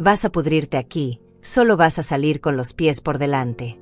Vas a pudrirte aquí, solo vas a salir con los pies por delante.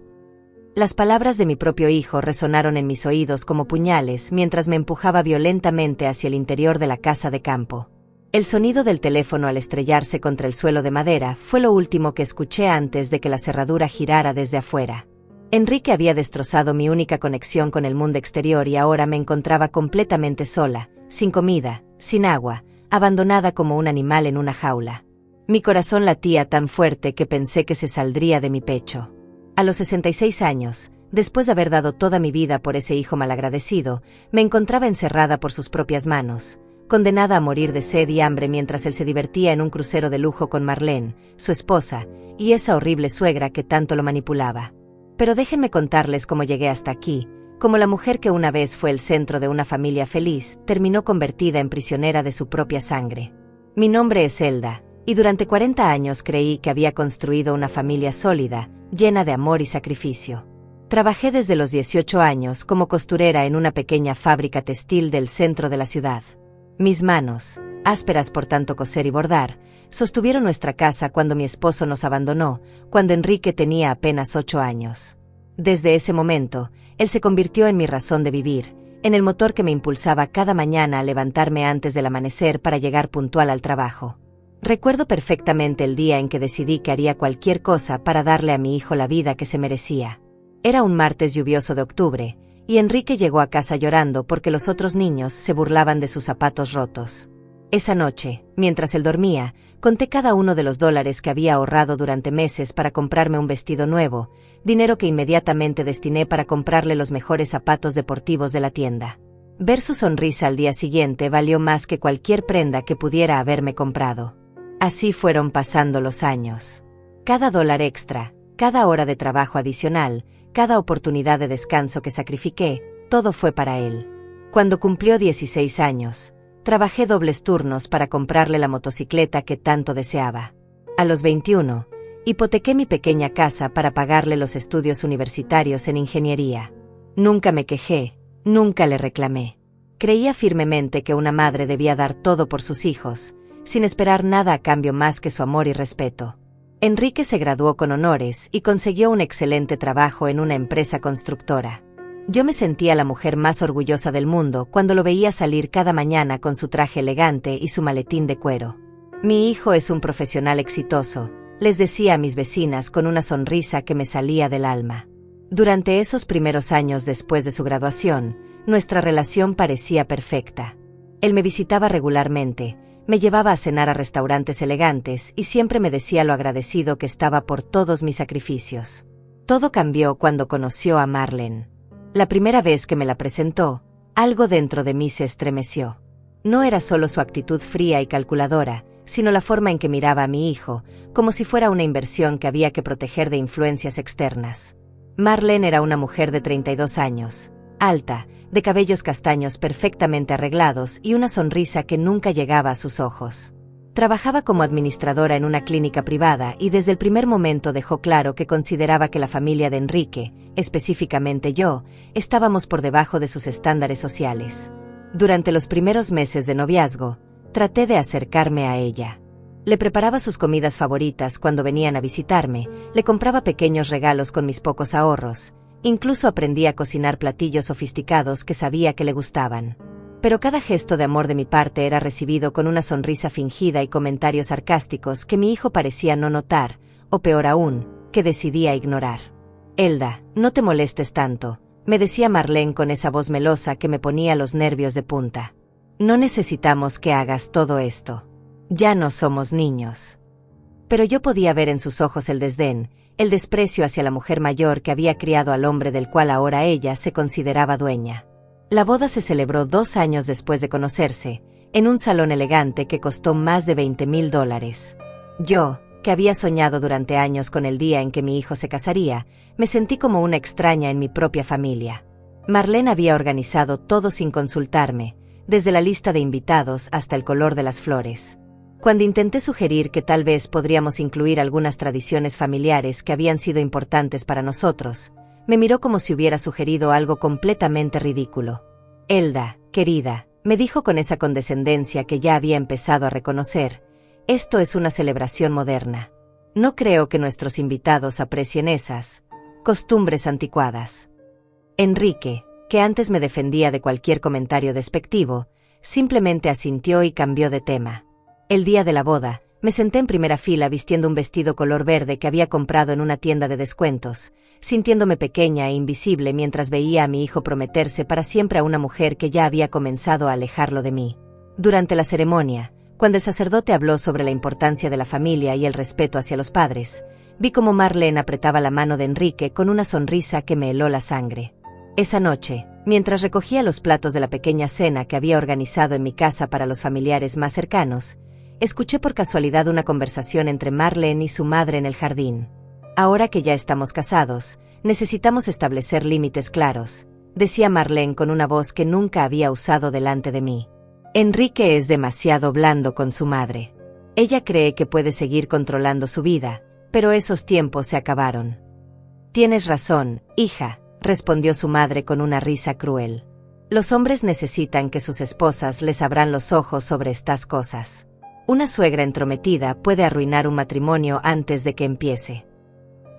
Las palabras de mi propio hijo resonaron en mis oídos como puñales mientras me empujaba violentamente hacia el interior de la casa de campo. El sonido del teléfono al estrellarse contra el suelo de madera fue lo último que escuché antes de que la cerradura girara desde afuera. Enrique había destrozado mi única conexión con el mundo exterior y ahora me encontraba completamente sola, sin comida, sin agua, abandonada como un animal en una jaula. Mi corazón latía tan fuerte que pensé que se saldría de mi pecho. A los 66 años, después de haber dado toda mi vida por ese hijo malagradecido, me encontraba encerrada por sus propias manos, condenada a morir de sed y hambre mientras él se divertía en un crucero de lujo con Marlene, su esposa, y esa horrible suegra que tanto lo manipulaba. Pero déjenme contarles cómo llegué hasta aquí, cómo la mujer que una vez fue el centro de una familia feliz, terminó convertida en prisionera de su propia sangre. Mi nombre es Elda, y durante 40 años creí que había construido una familia sólida, llena de amor y sacrificio. Trabajé desde los 18 años como costurera en una pequeña fábrica textil del centro de la ciudad. Mis manos, ásperas por tanto coser y bordar, sostuvieron nuestra casa cuando mi esposo nos abandonó, cuando Enrique tenía apenas 8 años. Desde ese momento, él se convirtió en mi razón de vivir, en el motor que me impulsaba cada mañana a levantarme antes del amanecer para llegar puntual al trabajo. Recuerdo perfectamente el día en que decidí que haría cualquier cosa para darle a mi hijo la vida que se merecía. Era un martes lluvioso de octubre, y Enrique llegó a casa llorando porque los otros niños se burlaban de sus zapatos rotos. Esa noche, mientras él dormía, conté cada uno de los dólares que había ahorrado durante meses para comprarme un vestido nuevo, dinero que inmediatamente destiné para comprarle los mejores zapatos deportivos de la tienda. Ver su sonrisa al día siguiente valió más que cualquier prenda que pudiera haberme comprado. Así fueron pasando los años. Cada dólar extra, cada hora de trabajo adicional, cada oportunidad de descanso que sacrifiqué, todo fue para él. Cuando cumplió 16 años, trabajé dobles turnos para comprarle la motocicleta que tanto deseaba. A los 21, hipotequé mi pequeña casa para pagarle los estudios universitarios en ingeniería. Nunca me quejé, nunca le reclamé. Creía firmemente que una madre debía dar todo por sus hijos, sin esperar nada a cambio más que su amor y respeto. Enrique se graduó con honores y consiguió un excelente trabajo en una empresa constructora. Yo me sentía la mujer más orgullosa del mundo cuando lo veía salir cada mañana con su traje elegante y su maletín de cuero. Mi hijo es un profesional exitoso, les decía a mis vecinas con una sonrisa que me salía del alma. Durante esos primeros años después de su graduación, nuestra relación parecía perfecta. Él me visitaba regularmente, me llevaba a cenar a restaurantes elegantes y siempre me decía lo agradecido que estaba por todos mis sacrificios. Todo cambió cuando conoció a Marlene. La primera vez que me la presentó, algo dentro de mí se estremeció. No era solo su actitud fría y calculadora, sino la forma en que miraba a mi hijo, como si fuera una inversión que había que proteger de influencias externas. Marlene era una mujer de 32 años, alta, de cabellos castaños perfectamente arreglados y una sonrisa que nunca llegaba a sus ojos. Trabajaba como administradora en una clínica privada y desde el primer momento dejó claro que consideraba que la familia de Enrique, específicamente yo, estábamos por debajo de sus estándares sociales. Durante los primeros meses de noviazgo, traté de acercarme a ella. Le preparaba sus comidas favoritas cuando venían a visitarme, le compraba pequeños regalos con mis pocos ahorros, incluso aprendí a cocinar platillos sofisticados que sabía que le gustaban. Pero cada gesto de amor de mi parte era recibido con una sonrisa fingida y comentarios sarcásticos que mi hijo parecía no notar, o peor aún, que decidía ignorar. «Elda, no te molestes tanto», me decía Marlene con esa voz melosa que me ponía los nervios de punta. «No necesitamos que hagas todo esto. Ya no somos niños». Pero yo podía ver en sus ojos el desdén, el desprecio hacia la mujer mayor que había criado al hombre del cual ahora ella se consideraba dueña. La boda se celebró 2 años después de conocerse, en un salón elegante que costó más de $20,000. Yo, que había soñado durante años con el día en que mi hijo se casaría, me sentí como una extraña en mi propia familia. Marlene había organizado todo sin consultarme, desde la lista de invitados hasta el color de las flores. Cuando intenté sugerir que tal vez podríamos incluir algunas tradiciones familiares que habían sido importantes para nosotros, me miró como si hubiera sugerido algo completamente ridículo. «Elda, querida», me dijo con esa condescendencia que ya había empezado a reconocer, Esto es una celebración moderna. No creo que nuestros invitados aprecien esas costumbres anticuadas. Enrique, que antes me defendía de cualquier comentario despectivo, simplemente asintió y cambió de tema. El día de la boda, me senté en primera fila vistiendo un vestido color verde que había comprado en una tienda de descuentos, sintiéndome pequeña e invisible mientras veía a mi hijo prometerse para siempre a una mujer que ya había comenzado a alejarlo de mí. Durante la ceremonia, cuando el sacerdote habló sobre la importancia de la familia y el respeto hacia los padres, vi cómo Marlene apretaba la mano de Enrique con una sonrisa que me heló la sangre. Esa noche, mientras recogía los platos de la pequeña cena que había organizado en mi casa para los familiares más cercanos, escuché por casualidad una conversación entre Marlene y su madre en el jardín. Ahora que ya estamos casados, necesitamos establecer límites claros, decía Marlene con una voz que nunca había usado delante de mí. Enrique es demasiado blando con su madre. Ella cree que puede seguir controlando su vida, pero esos tiempos se acabaron. Tienes razón, hija, respondió su madre con una risa cruel. Los hombres necesitan que sus esposas les abran los ojos sobre estas cosas. Una suegra entrometida puede arruinar un matrimonio antes de que empiece.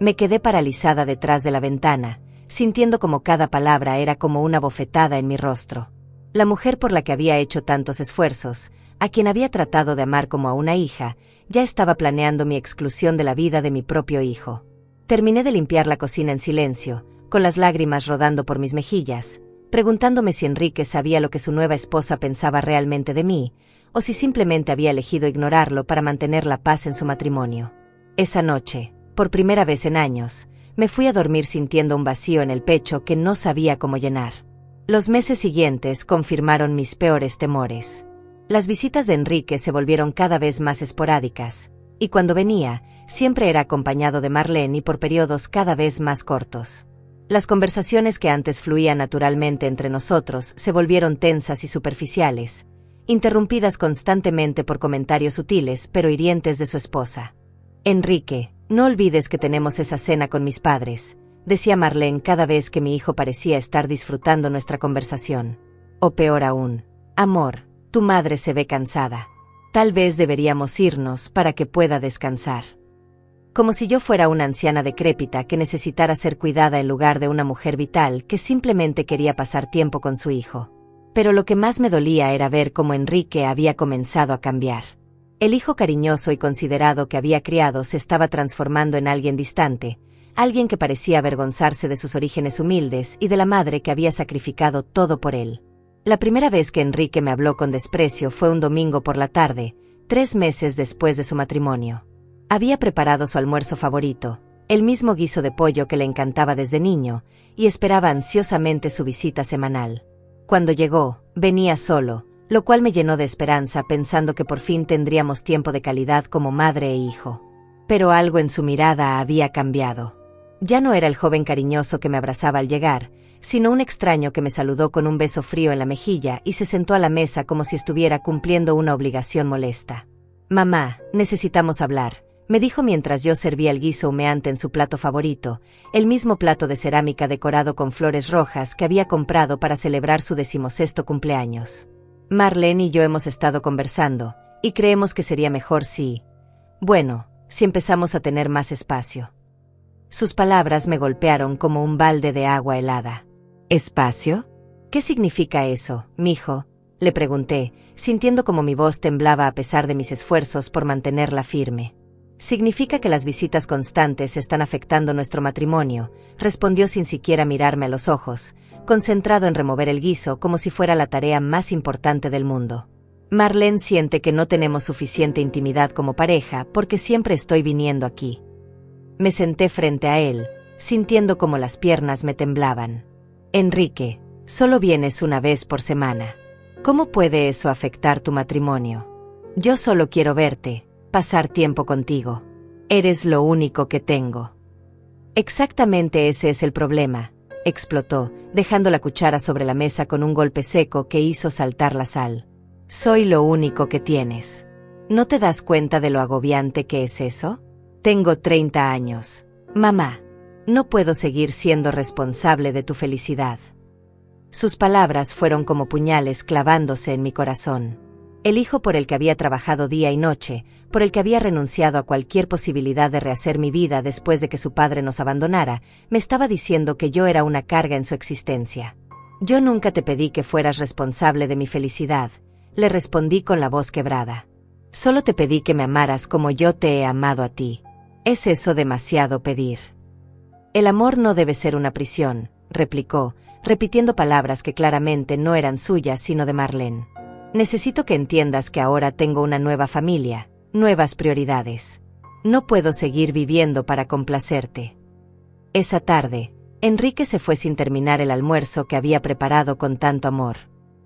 Me quedé paralizada detrás de la ventana, sintiendo como cada palabra era como una bofetada en mi rostro. La mujer por la que había hecho tantos esfuerzos, a quien había tratado de amar como a una hija, ya estaba planeando mi exclusión de la vida de mi propio hijo. Terminé de limpiar la cocina en silencio, con las lágrimas rodando por mis mejillas, preguntándome si Enrique sabía lo que su nueva esposa pensaba realmente de mí, o si simplemente había elegido ignorarlo para mantener la paz en su matrimonio. Esa noche, por primera vez en años, me fui a dormir sintiendo un vacío en el pecho que no sabía cómo llenar. Los meses siguientes confirmaron mis peores temores. Las visitas de Enrique se volvieron cada vez más esporádicas, y cuando venía, siempre era acompañado de Marlene y por periodos cada vez más cortos. Las conversaciones que antes fluían naturalmente entre nosotros se volvieron tensas y superficiales, interrumpidas constantemente por comentarios sutiles pero hirientes de su esposa. Enrique, no olvides que tenemos esa cena con mis padres, decía Marlene cada vez que mi hijo parecía estar disfrutando nuestra conversación. O peor aún, amor, tu madre se ve cansada. Tal vez deberíamos irnos para que pueda descansar. Como si yo fuera una anciana decrépita que necesitara ser cuidada en lugar de una mujer vital que simplemente quería pasar tiempo con su hijo. Pero lo que más me dolía era ver cómo Enrique había comenzado a cambiar. El hijo cariñoso y considerado que había criado se estaba transformando en alguien distante, alguien que parecía avergonzarse de sus orígenes humildes y de la madre que había sacrificado todo por él. La primera vez que Enrique me habló con desprecio fue un domingo por la tarde, 3 meses después de su matrimonio. Había preparado su almuerzo favorito, el mismo guiso de pollo que le encantaba desde niño, y esperaba ansiosamente su visita semanal. Cuando llegó, venía solo, lo cual me llenó de esperanza pensando que por fin tendríamos tiempo de calidad como madre e hijo. Pero algo en su mirada había cambiado. Ya no era el joven cariñoso que me abrazaba al llegar, sino un extraño que me saludó con un beso frío en la mejilla y se sentó a la mesa como si estuviera cumpliendo una obligación molesta. «Mamá, necesitamos hablar», me dijo mientras yo servía el guiso humeante en su plato favorito, el mismo plato de cerámica decorado con flores rojas que había comprado para celebrar su 16º cumpleaños. Marlene y yo hemos estado conversando, y creemos que sería mejor si empezamos a tener más espacio. Sus palabras me golpearon como un balde de agua helada. ¿Espacio? ¿Qué significa eso, mijo?, le pregunté, sintiendo como mi voz temblaba a pesar de mis esfuerzos por mantenerla firme. Significa que las visitas constantes están afectando nuestro matrimonio, respondió sin siquiera mirarme a los ojos, concentrado en remover el guiso como si fuera la tarea más importante del mundo. Marlene siente que no tenemos suficiente intimidad como pareja porque siempre estoy viniendo aquí. Me senté frente a él, sintiendo como las piernas me temblaban. Enrique, solo vienes una vez por semana. ¿Cómo puede eso afectar tu matrimonio? Yo solo quiero verte, pasar tiempo contigo. Eres lo único que tengo. Exactamente ese es el problema, explotó, dejando la cuchara sobre la mesa con un golpe seco que hizo saltar la sal. Soy lo único que tienes. ¿No te das cuenta de lo agobiante que es eso? Tengo 30 años. Mamá, no puedo seguir siendo responsable de tu felicidad. Sus palabras fueron como puñales clavándose en mi corazón. El hijo por el que había trabajado día y noche, por el que había renunciado a cualquier posibilidad de rehacer mi vida después de que su padre nos abandonara, me estaba diciendo que yo era una carga en su existencia. Yo nunca te pedí que fueras responsable de mi felicidad, le respondí con la voz quebrada. Solo te pedí que me amaras como yo te he amado a ti. ¿Es eso demasiado pedir? El amor no debe ser una prisión, replicó, repitiendo palabras que claramente no eran suyas sino de Marlene. Necesito que entiendas que ahora tengo una nueva familia, nuevas prioridades. No puedo seguir viviendo para complacerte. Esa tarde, Enrique se fue sin terminar el almuerzo que había preparado con tanto amor.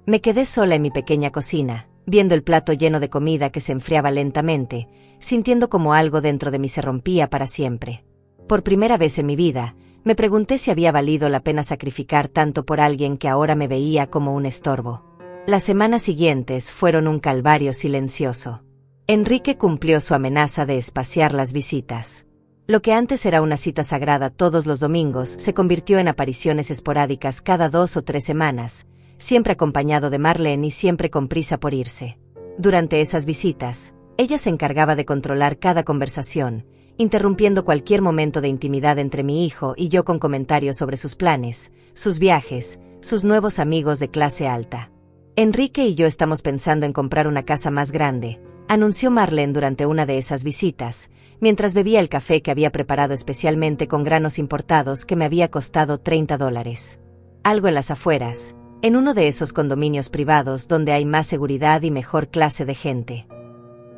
Me quedé sola en mi pequeña cocina, viendo el plato lleno de comida que se enfriaba lentamente, sintiendo como algo dentro de mí se rompía para siempre. Por primera vez en mi vida, me pregunté si había valido la pena sacrificar tanto por alguien que ahora me veía como un estorbo. Las semanas siguientes fueron un calvario silencioso. Enrique cumplió su amenaza de espaciar las visitas. Lo que antes era una cita sagrada todos los domingos se convirtió en apariciones esporádicas cada 2 o 3 semanas, siempre acompañado de Marlene y siempre con prisa por irse. Durante esas visitas, ella se encargaba de controlar cada conversación, interrumpiendo cualquier momento de intimidad entre mi hijo y yo con comentarios sobre sus planes, sus viajes, sus nuevos amigos de clase alta. Enrique y yo estamos pensando en comprar una casa más grande, anunció Marlene durante una de esas visitas, mientras bebía el café que había preparado especialmente con granos importados que me había costado $30. Algo en las afueras, en uno de esos condominios privados donde hay más seguridad y mejor clase de gente.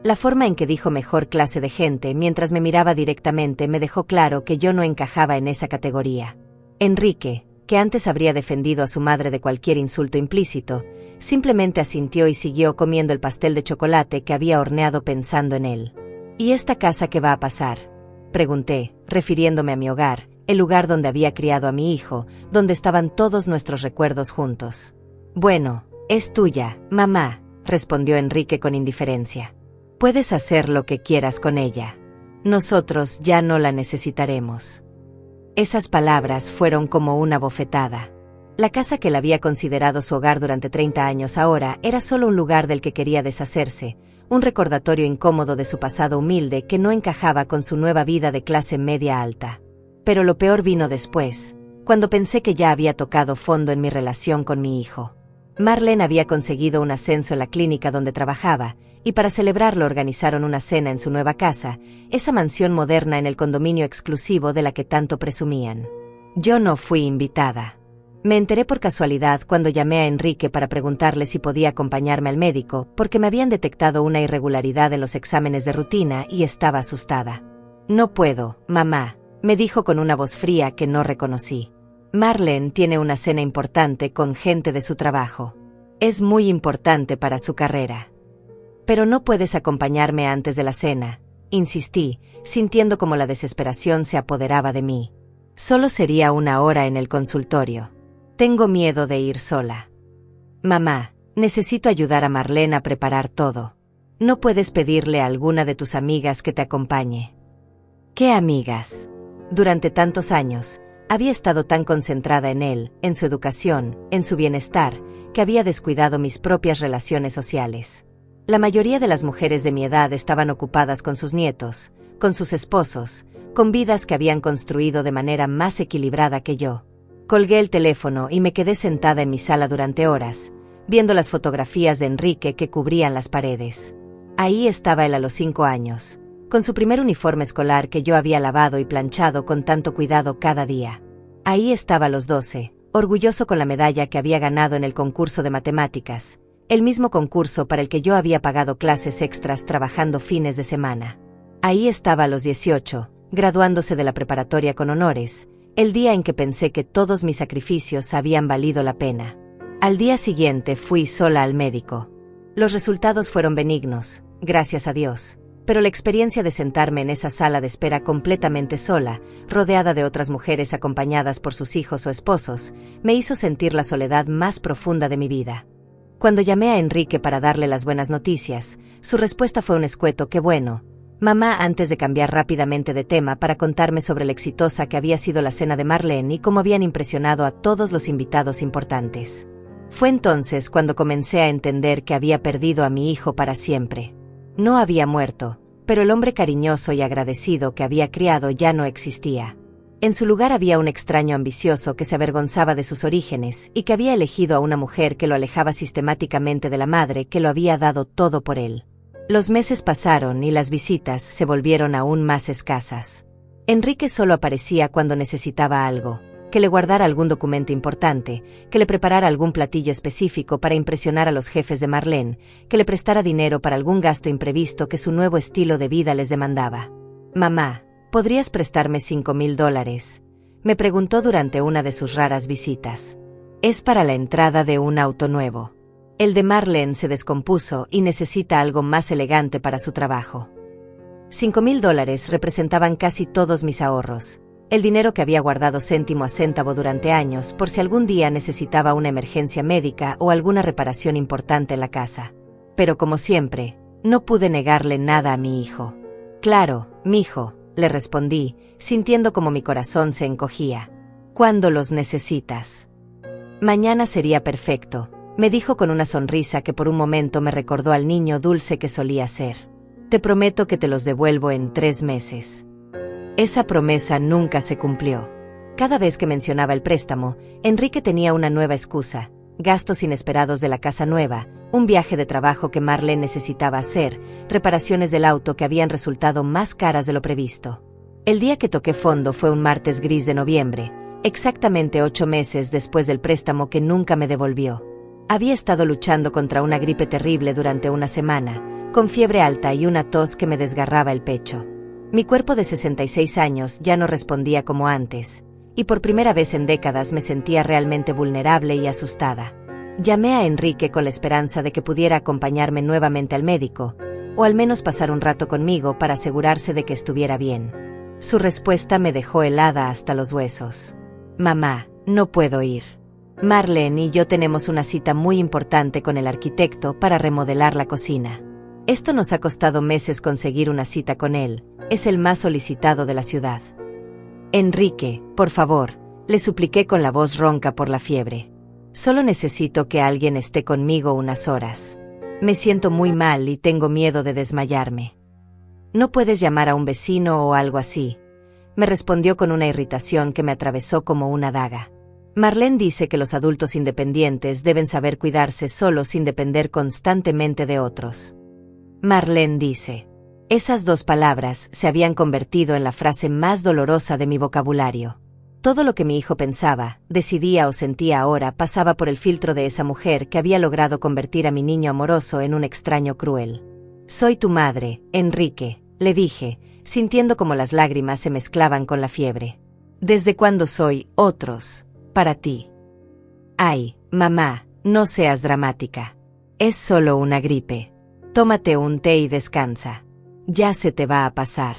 La forma en que dijo mejor clase de gente mientras me miraba directamente me dejó claro que yo no encajaba en esa categoría. Enrique, que antes habría defendido a su madre de cualquier insulto implícito, simplemente asintió y siguió comiendo el pastel de chocolate que había horneado pensando en él. ¿Y esta casa qué va a pasar?, pregunté, refiriéndome a mi hogar, el lugar donde había criado a mi hijo, donde estaban todos nuestros recuerdos juntos. Bueno, es tuya, mamá, respondió Enrique con indiferencia. Puedes hacer lo que quieras con ella. Nosotros ya no la necesitaremos. Esas palabras fueron como una bofetada. La casa que él había considerado su hogar durante 30 años ahora era solo un lugar del que quería deshacerse, un recordatorio incómodo de su pasado humilde que no encajaba con su nueva vida de clase media alta. Pero lo peor vino después, cuando pensé que ya había tocado fondo en mi relación con mi hijo. Marlene había conseguido un ascenso en la clínica donde trabajaba, y para celebrarlo organizaron una cena en su nueva casa, esa mansión moderna en el condominio exclusivo de la que tanto presumían. Yo no fui invitada. Me enteré por casualidad cuando llamé a Enrique para preguntarle si podía acompañarme al médico, porque me habían detectado una irregularidad en los exámenes de rutina y estaba asustada. No puedo, mamá, me dijo con una voz fría que no reconocí. Marlene tiene una cena importante con gente de su trabajo. Es muy importante para su carrera. Pero no puedes acompañarme antes de la cena, insistí, sintiendo como la desesperación se apoderaba de mí. Solo sería 1 hora en el consultorio. Tengo miedo de ir sola. Mamá, necesito ayudar a Marlene a preparar todo. ¿No puedes pedirle a alguna de tus amigas que te acompañe? ¿Qué amigas? Durante tantos años, había estado tan concentrada en él, en su educación, en su bienestar, que había descuidado mis propias relaciones sociales. La mayoría de las mujeres de mi edad estaban ocupadas con sus nietos, con sus esposos, con vidas que habían construido de manera más equilibrada que yo. Colgué el teléfono y me quedé sentada en mi sala durante horas, viendo las fotografías de Enrique que cubrían las paredes. Ahí estaba él a los 5 años, con su primer uniforme escolar que yo había lavado y planchado con tanto cuidado cada día. Ahí estaba a los 12, orgulloso con la medalla que había ganado en el concurso de matemáticas, el mismo concurso para el que yo había pagado clases extras trabajando fines de semana. Ahí estaba a los 18, graduándose de la preparatoria con honores, el día en que pensé que todos mis sacrificios habían valido la pena. Al día siguiente fui sola al médico. Los resultados fueron benignos, gracias a Dios, pero la experiencia de sentarme en esa sala de espera completamente sola, rodeada de otras mujeres acompañadas por sus hijos o esposos, me hizo sentir la soledad más profunda de mi vida. Cuando llamé a Enrique para darle las buenas noticias, su respuesta fue un escueto «qué bueno, mamá», antes de cambiar rápidamente de tema para contarme sobre lo exitosa que había sido la cena de Marlene y cómo habían impresionado a todos los invitados importantes. Fue entonces cuando comencé a entender que había perdido a mi hijo para siempre. No había muerto, pero el hombre cariñoso y agradecido que había criado ya no existía. En su lugar había un extraño ambicioso que se avergonzaba de sus orígenes y que había elegido a una mujer que lo alejaba sistemáticamente de la madre que lo había dado todo por él. Los meses pasaron y las visitas se volvieron aún más escasas. Enrique solo aparecía cuando necesitaba algo, que le guardara algún documento importante, que le preparara algún platillo específico para impresionar a los jefes de Marlene, que le prestara dinero para algún gasto imprevisto que su nuevo estilo de vida les demandaba. «Mamá, ¿podrías prestarme $5,000?» me preguntó durante una de sus raras visitas. «Es para la entrada de un auto nuevo. El de Marlene se descompuso y necesita algo más elegante para su trabajo». $5,000 representaban casi todos mis ahorros, el dinero que había guardado céntimo a céntavo durante años por si algún día necesitaba una emergencia médica o alguna reparación importante en la casa. Pero como siempre, no pude negarle nada a mi hijo. «Claro, mijo», le respondí, sintiendo como mi corazón se encogía. «¿Cuándo los necesitas?» «Mañana sería perfecto», me dijo con una sonrisa que por un momento me recordó al niño dulce que solía ser. «Te prometo que te los devuelvo en 3 meses». Esa promesa nunca se cumplió. Cada vez que mencionaba el préstamo, Enrique tenía una nueva excusa: gastos inesperados de la casa nueva, un viaje de trabajo que Marlene necesitaba hacer, reparaciones del auto que habían resultado más caras de lo previsto. El día que toqué fondo fue un martes gris de noviembre, exactamente 8 meses después del préstamo que nunca me devolvió. Había estado luchando contra una gripe terrible durante una semana, con fiebre alta y una tos que me desgarraba el pecho. Mi cuerpo de 66 años ya no respondía como antes, y por primera vez en décadas me sentía realmente vulnerable y asustada. Llamé a Enrique con la esperanza de que pudiera acompañarme nuevamente al médico, o al menos pasar un rato conmigo para asegurarse de que estuviera bien. Su respuesta me dejó helada hasta los huesos. «Mamá, no puedo ir. Marlene y yo tenemos una cita muy importante con el arquitecto para remodelar la cocina. Esto nos ha costado meses conseguir una cita con él, es el más solicitado de la ciudad». «Enrique, por favor», le supliqué con la voz ronca por la fiebre. «Solo necesito que alguien esté conmigo unas horas. Me siento muy mal y tengo miedo de desmayarme». «¿No puedes llamar a un vecino o algo así?», me respondió con una irritación que me atravesó como una daga. Marlene dice que los adultos independientes deben saber cuidarse solos sin depender constantemente de otros. Marlene dice. Esas 2 palabras se habían convertido en la frase más dolorosa de mi vocabulario. Todo lo que mi hijo pensaba, decidía o sentía ahora pasaba por el filtro de esa mujer que había logrado convertir a mi niño amoroso en un extraño cruel. «Soy tu madre, Enrique», le dije, sintiendo como las lágrimas se mezclaban con la fiebre. «¿Desde cuándo soy otros para ti?» «Ay, mamá, no seas dramática. Es solo una gripe. Tómate un té y descansa. Ya se te va a pasar».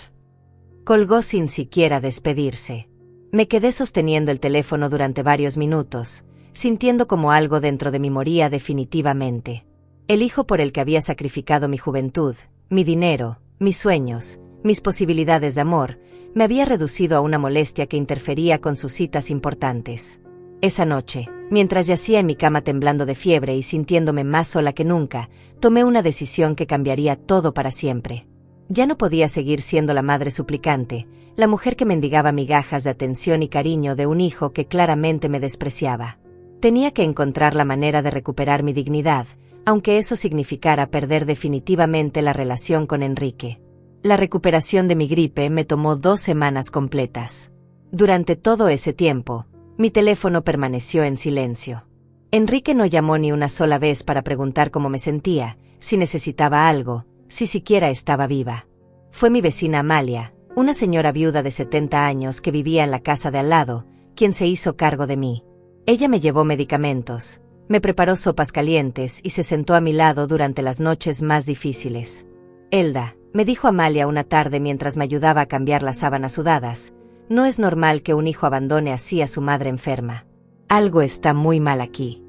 Colgó sin siquiera despedirse. Me quedé sosteniendo el teléfono durante varios minutos, sintiendo como algo dentro de mí moría definitivamente. El hijo por el que había sacrificado mi juventud, mi dinero, mis sueños, mis posibilidades de amor, me había reducido a una molestia que interfería con sus citas importantes. Esa noche, mientras yacía en mi cama temblando de fiebre y sintiéndome más sola que nunca, tomé una decisión que cambiaría todo para siempre. Ya no podía seguir siendo la madre suplicante, la mujer que mendigaba migajas de atención y cariño de un hijo que claramente me despreciaba. Tenía que encontrar la manera de recuperar mi dignidad, aunque eso significara perder definitivamente la relación con Enrique. La recuperación de mi gripe me tomó 2 semanas completas. Durante todo ese tiempo, mi teléfono permaneció en silencio. Enrique no llamó ni una sola vez para preguntar cómo me sentía, si necesitaba algo, si siquiera estaba viva. Fue mi vecina Amalia, una señora viuda de 70 años que vivía en la casa de al lado, quien se hizo cargo de mí. Ella me llevó medicamentos, me preparó sopas calientes y se sentó a mi lado durante las noches más difíciles. «Elda», me dijo Amalia una tarde mientras me ayudaba a cambiar las sábanas sudadas, «no es normal que un hijo abandone así a su madre enferma. Algo está muy mal aquí».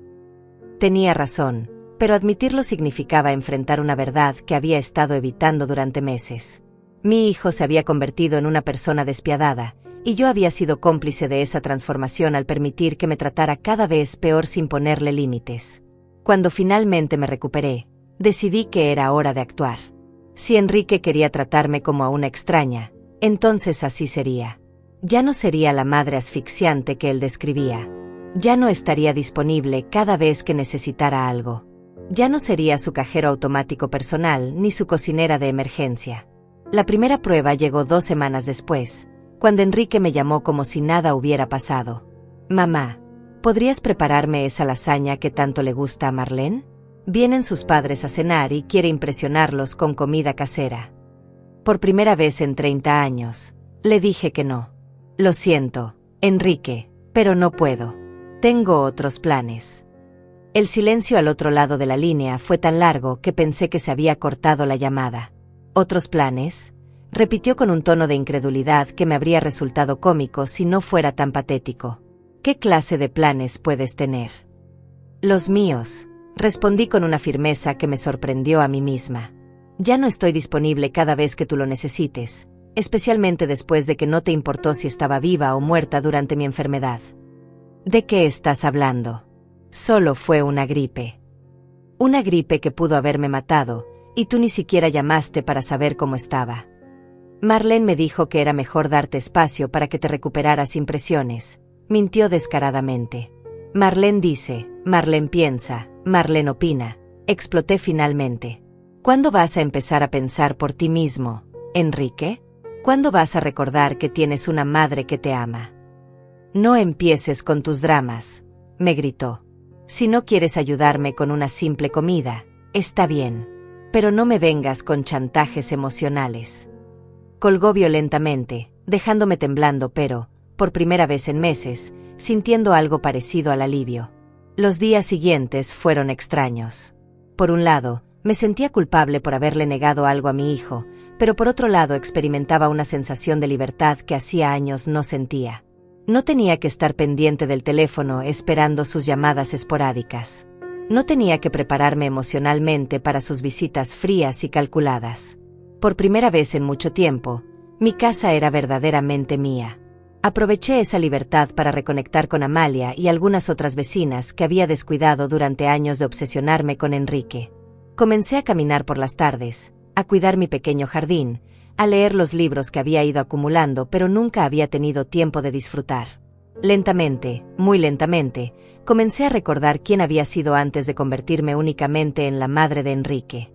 Tenía razón, pero admitirlo significaba enfrentar una verdad que había estado evitando durante meses. Mi hijo se había convertido en una persona despiadada, y yo había sido cómplice de esa transformación al permitir que me tratara cada vez peor sin ponerle límites. Cuando finalmente me recuperé, decidí que era hora de actuar. Si Enrique quería tratarme como a una extraña, entonces así sería. Ya no sería la madre asfixiante que él describía. Ya no estaría disponible cada vez que necesitara algo. Ya no sería su cajero automático personal ni su cocinera de emergencia. La primera prueba llegó 2 semanas después, cuando Enrique me llamó como si nada hubiera pasado. «Mamá, ¿podrías prepararme esa lasaña que tanto le gusta a Marlene? Vienen sus padres a cenar y quiere impresionarlos con comida casera». Por primera vez en 30 años, le dije que no. «Lo siento, Enrique, pero no puedo. Tengo otros planes». El silencio al otro lado de la línea fue tan largo que pensé que se había cortado la llamada. «¿Otros planes?», repitió con un tono de incredulidad que me habría resultado cómico si no fuera tan patético. «¿Qué clase de planes puedes tener?». «Los míos», respondí con una firmeza que me sorprendió a mí misma. «Ya no estoy disponible cada vez que tú lo necesites, especialmente después de que no te importó si estaba viva o muerta durante mi enfermedad». «¿De qué estás hablando? Solo fue una gripe». «Una gripe que pudo haberme matado, y tú ni siquiera llamaste para saber cómo estaba». «Marlene me dijo que era mejor darte espacio para que te recuperaras sin presiones», mintió descaradamente. «Marlene dice, Marlene piensa, Marlene opina», exploté finalmente. «¿Cuándo vas a empezar a pensar por ti mismo, Enrique? ¿Cuándo vas a recordar que tienes una madre que te ama?» «No empieces con tus dramas», me gritó. «Si no quieres ayudarme con una simple comida, está bien. Pero no me vengas con chantajes emocionales». Colgó violentamente, dejándome temblando pero, por primera vez en meses, sintiendo algo parecido al alivio. Los días siguientes fueron extraños. Por un lado, me sentía culpable por haberle negado algo a mi hijo, pero por otro lado experimentaba una sensación de libertad que hacía años no sentía. No tenía que estar pendiente del teléfono esperando sus llamadas esporádicas. No tenía que prepararme emocionalmente para sus visitas frías y calculadas. Por primera vez en mucho tiempo, mi casa era verdaderamente mía. Aproveché esa libertad para reconectar con Amalia y algunas otras vecinas que había descuidado durante años de obsesionarme con Enrique. Comencé a caminar por las tardes, a cuidar mi pequeño jardín, a leer los libros que había ido acumulando pero nunca había tenido tiempo de disfrutar. Lentamente, muy lentamente, comencé a recordar quién había sido antes de convertirme únicamente en la madre de Enrique.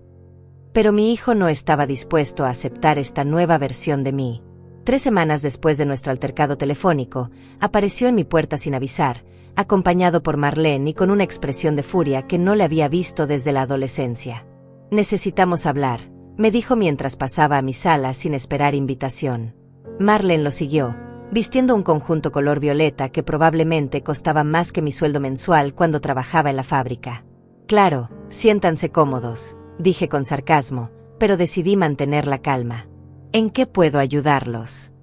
Pero mi hijo no estaba dispuesto a aceptar esta nueva versión de mí. 3 semanas después de nuestro altercado telefónico, apareció en mi puerta sin avisar, acompañado por Marlene y con una expresión de furia que no le había visto desde la adolescencia. «Necesitamos hablar», me dijo mientras pasaba a mi sala sin esperar invitación. Marlene lo siguió, vistiendo un conjunto color violeta que probablemente costaba más que mi sueldo mensual cuando trabajaba en la fábrica. «Claro, siéntanse cómodos», dije con sarcasmo, pero decidí mantener la calma. «¿En qué puedo ayudarlos?».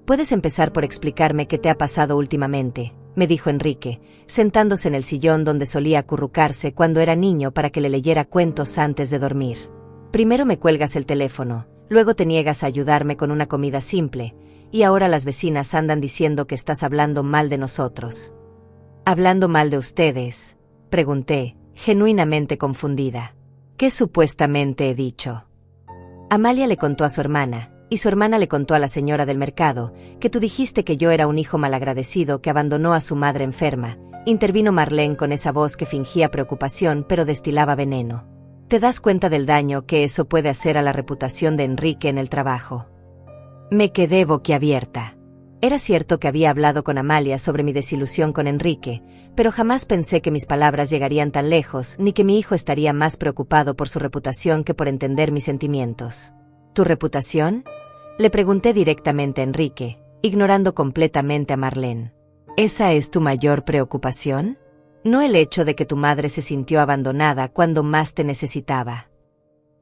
«Puedes empezar por explicarme qué te ha pasado últimamente», me dijo Enrique, sentándose en el sillón donde solía acurrucarse cuando era niño para que le leyera cuentos antes de dormir. «Primero me cuelgas el teléfono, luego te niegas a ayudarme con una comida simple, y ahora las vecinas andan diciendo que estás hablando mal de nosotros». «¿Hablando mal de ustedes?», pregunté, genuinamente confundida. «¿Qué supuestamente he dicho?». «Amalia le contó a su hermana, y su hermana le contó a la señora del mercado, que tú dijiste que yo era un hijo malagradecido que abandonó a su madre enferma», intervino Marlene con esa voz que fingía preocupación pero destilaba veneno. «¿Te das cuenta del daño que eso puede hacer a la reputación de Enrique en el trabajo?». Me quedé boquiabierta. Era cierto que había hablado con Amalia sobre mi desilusión con Enrique, pero jamás pensé que mis palabras llegarían tan lejos ni que mi hijo estaría más preocupado por su reputación que por entender mis sentimientos. «¿Tu reputación?», le pregunté directamente a Enrique, ignorando completamente a Marlene. «¿Esa es tu mayor preocupación? ¿No el hecho de que tu madre se sintió abandonada cuando más te necesitaba?».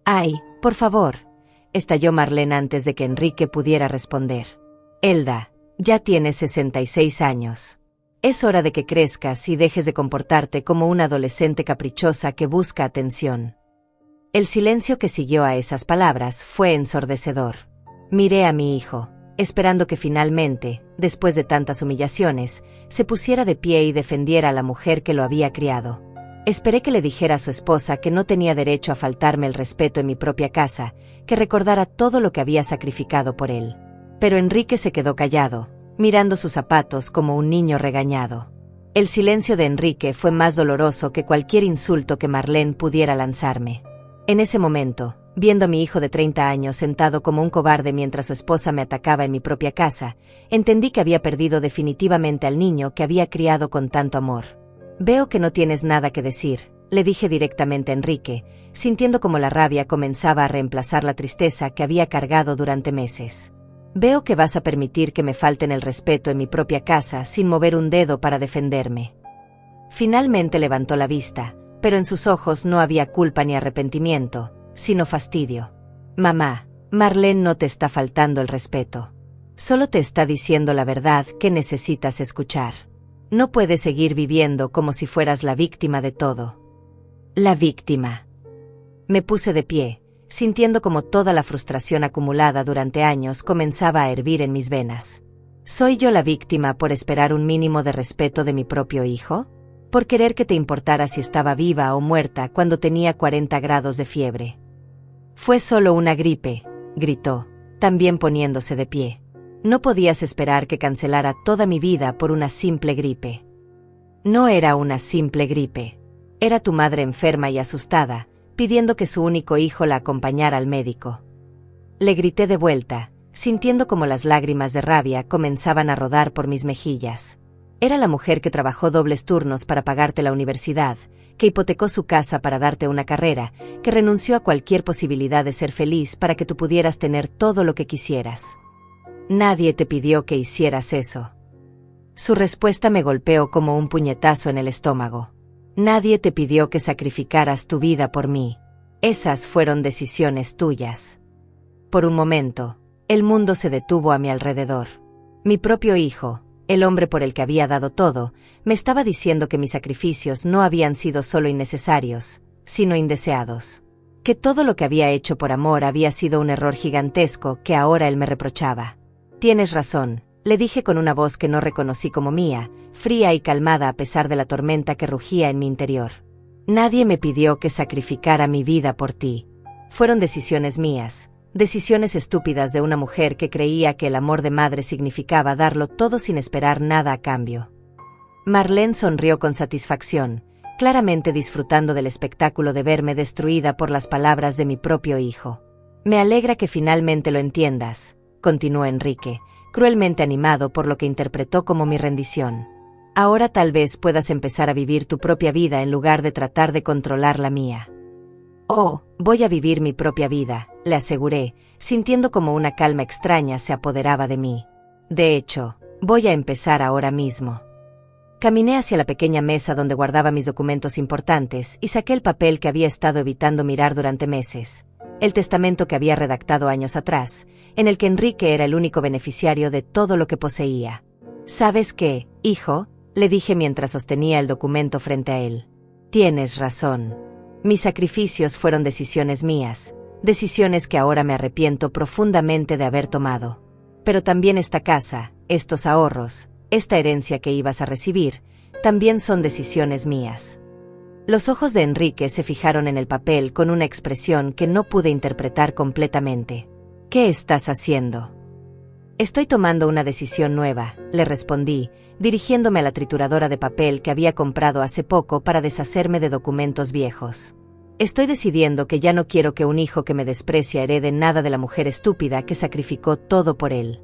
«Ay, por favor», estalló Marlene antes de que Enrique pudiera responder. «Elda, ya tienes 66 años. Es hora de que crezcas y dejes de comportarte como una adolescente caprichosa que busca atención». El silencio que siguió a esas palabras fue ensordecedor. Miré a mi hijo. esperando que finalmente, después de tantas humillaciones, se pusiera de pie y defendiera a la mujer que lo había criado. Esperé que le dijera a su esposa que no tenía derecho a faltarme el respeto en mi propia casa, que recordara todo lo que había sacrificado por él. Pero Enrique se quedó callado, mirando sus zapatos como un niño regañado. El silencio de Enrique fue más doloroso que cualquier insulto que Marlene pudiera lanzarme. En ese momento, viendo a mi hijo de 30 años sentado como un cobarde mientras su esposa me atacaba en mi propia casa, entendí que había perdido definitivamente al niño que había criado con tanto amor. «Veo que no tienes nada que decir», le dije directamente a Enrique, sintiendo como la rabia comenzaba a reemplazar la tristeza que había cargado durante meses. «Veo que vas a permitir que me falten el respeto en mi propia casa sin mover un dedo para defenderme». Finalmente levantó la vista, pero en sus ojos no había culpa ni arrepentimiento, sino fastidio. «Mamá, Marlene no te está faltando el respeto. Solo te está diciendo la verdad que necesitas escuchar. No puedes seguir viviendo como si fueras la víctima de todo». «La víctima». Me puse de pie, sintiendo como toda la frustración acumulada durante años comenzaba a hervir en mis venas. ¿Soy yo la víctima por esperar un mínimo de respeto de mi propio hijo? ¿Por querer que te importara si estaba viva o muerta cuando tenía 40 grados de fiebre? «Fue solo una gripe», gritó, también poniéndose de pie. «No podías esperar que cancelara toda mi vida por una simple gripe». «No era una simple gripe. Era tu madre enferma y asustada, pidiendo que su único hijo la acompañara al médico». Le grité de vuelta, sintiendo como las lágrimas de rabia comenzaban a rodar por mis mejillas. «Era la mujer que trabajó dobles turnos para pagarte la universidad, que hipotecó su casa para darte una carrera, que renunció a cualquier posibilidad de ser feliz para que tú pudieras tener todo lo que quisieras. Nadie te pidió que hicieras eso». Su respuesta me golpeó como un puñetazo en el estómago. «Nadie te pidió que sacrificaras tu vida por mí. Esas fueron decisiones tuyas». Por un momento, el mundo se detuvo a mi alrededor. Mi propio hijo, el hombre por el que había dado todo, me estaba diciendo que mis sacrificios no habían sido solo innecesarios, sino indeseados. Que todo lo que había hecho por amor había sido un error gigantesco que ahora él me reprochaba. «Tienes razón», le dije con una voz que no reconocí como mía, fría y calmada a pesar de la tormenta que rugía en mi interior. «Nadie me pidió que sacrificara mi vida por ti. Fueron decisiones mías, decisiones estúpidas de una mujer que creía que el amor de madre significaba darlo todo sin esperar nada a cambio». Marlene sonrió con satisfacción, claramente disfrutando del espectáculo de verme destruida por las palabras de mi propio hijo. «Me alegra que finalmente lo entiendas», continuó Enrique, cruelmente animado por lo que interpretó como mi rendición. «Ahora tal vez puedas empezar a vivir tu propia vida en lugar de tratar de controlar la mía». «Oh, voy a vivir mi propia vida», le aseguré, sintiendo como una calma extraña se apoderaba de mí. «De hecho, voy a empezar ahora mismo». Caminé hacia la pequeña mesa donde guardaba mis documentos importantes y saqué el papel que había estado evitando mirar durante meses. El testamento que había redactado años atrás, en el que Enrique era el único beneficiario de todo lo que poseía. «¿Sabes qué, hijo?», le dije mientras sostenía el documento frente a él. «Tienes razón. Mis sacrificios fueron decisiones mías, decisiones que ahora me arrepiento profundamente de haber tomado. Pero también esta casa, estos ahorros, esta herencia que ibas a recibir, también son decisiones mías». Los ojos de Enrique se fijaron en el papel con una expresión que no pude interpretar completamente. «¿Qué estás haciendo?». «Estoy tomando una decisión nueva», le respondí, dirigiéndome a la trituradora de papel que había comprado hace poco para deshacerme de documentos viejos. «Estoy decidiendo que ya no quiero que un hijo que me desprecia herede nada de la mujer estúpida que sacrificó todo por él».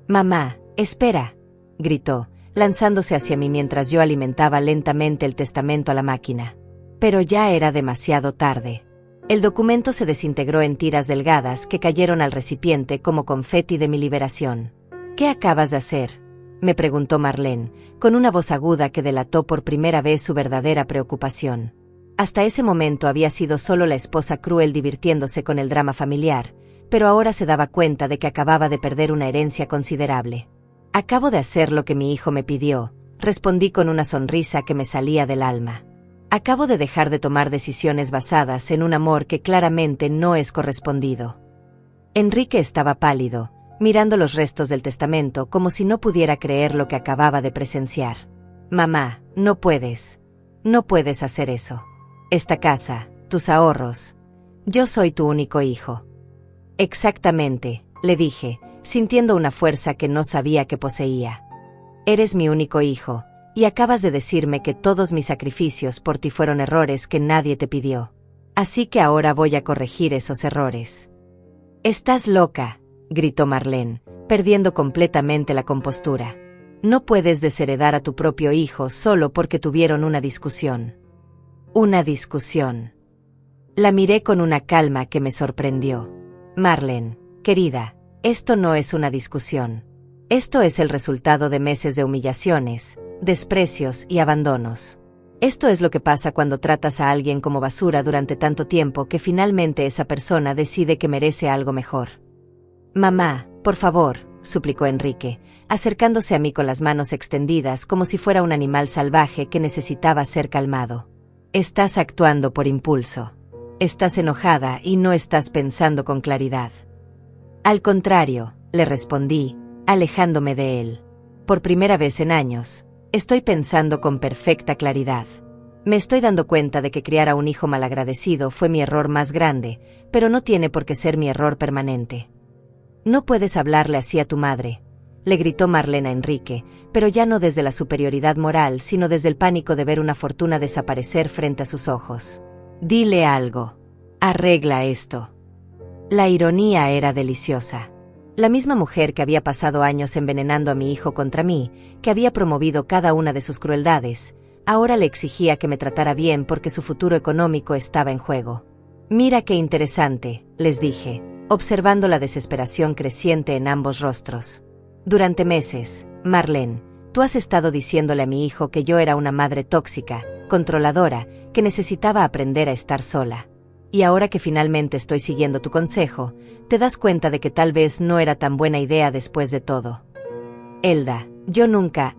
«Mamá, espera», gritó, lanzándose hacia mí mientras yo alimentaba lentamente el testamento a la máquina. Pero ya era demasiado tarde. El documento se desintegró en tiras delgadas que cayeron al recipiente como confeti de mi liberación. «¿Qué acabas de hacer?», me preguntó Marlene, con una voz aguda que delató por primera vez su verdadera preocupación. Hasta ese momento había sido solo la esposa cruel divirtiéndose con el drama familiar, pero ahora se daba cuenta de que acababa de perder una herencia considerable. «Acabo de hacer lo que mi hijo me pidió», respondí con una sonrisa que me salía del alma. «Acabo de dejar de tomar decisiones basadas en un amor que claramente no es correspondido». Enrique estaba pálido, mirando los restos del testamento como si no pudiera creer lo que acababa de presenciar. Mamá, no puedes. No puedes hacer eso. Esta casa, tus ahorros. Yo soy tu único hijo. Exactamente, le dije, sintiendo una fuerza que no sabía que poseía. Eres mi único hijo, y acabas de decirme que todos mis sacrificios por ti fueron errores que nadie te pidió. Así que ahora voy a corregir esos errores. Estás loca, gritó Marlene, perdiendo completamente la compostura. No puedes desheredar a tu propio hijo solo porque tuvieron una discusión. Una discusión. La miré con una calma que me sorprendió. Marlene, querida, esto no es una discusión. Esto es el resultado de meses de humillaciones, desprecios y abandonos. Esto es lo que pasa cuando tratas a alguien como basura durante tanto tiempo que finalmente esa persona decide que merece algo mejor. Mamá, por favor, suplicó Enrique, acercándose a mí con las manos extendidas como si fuera un animal salvaje que necesitaba ser calmado. Estás actuando por impulso. Estás enojada y no estás pensando con claridad. Al contrario, le respondí, alejándome de él. Por primera vez en años, estoy pensando con perfecta claridad. Me estoy dando cuenta de que criar a un hijo malagradecido fue mi error más grande, pero no tiene por qué ser mi error permanente. No puedes hablarle así a tu madre, le gritó Marlene a Enrique, pero ya no desde la superioridad moral, sino desde el pánico de ver una fortuna desaparecer frente a sus ojos. Dile algo. Arregla esto. La ironía era deliciosa. La misma mujer que había pasado años envenenando a mi hijo contra mí, que había promovido cada una de sus crueldades, ahora le exigía que me tratara bien porque su futuro económico estaba en juego. Mira qué interesante, les dije, observando la desesperación creciente en ambos rostros. Durante meses, Marlene, tú has estado diciéndole a mi hijo que yo era una madre tóxica, controladora, que necesitaba aprender a estar sola. Y ahora que finalmente estoy siguiendo tu consejo, te das cuenta de que tal vez no era tan buena idea después de todo. Elda, yo nunca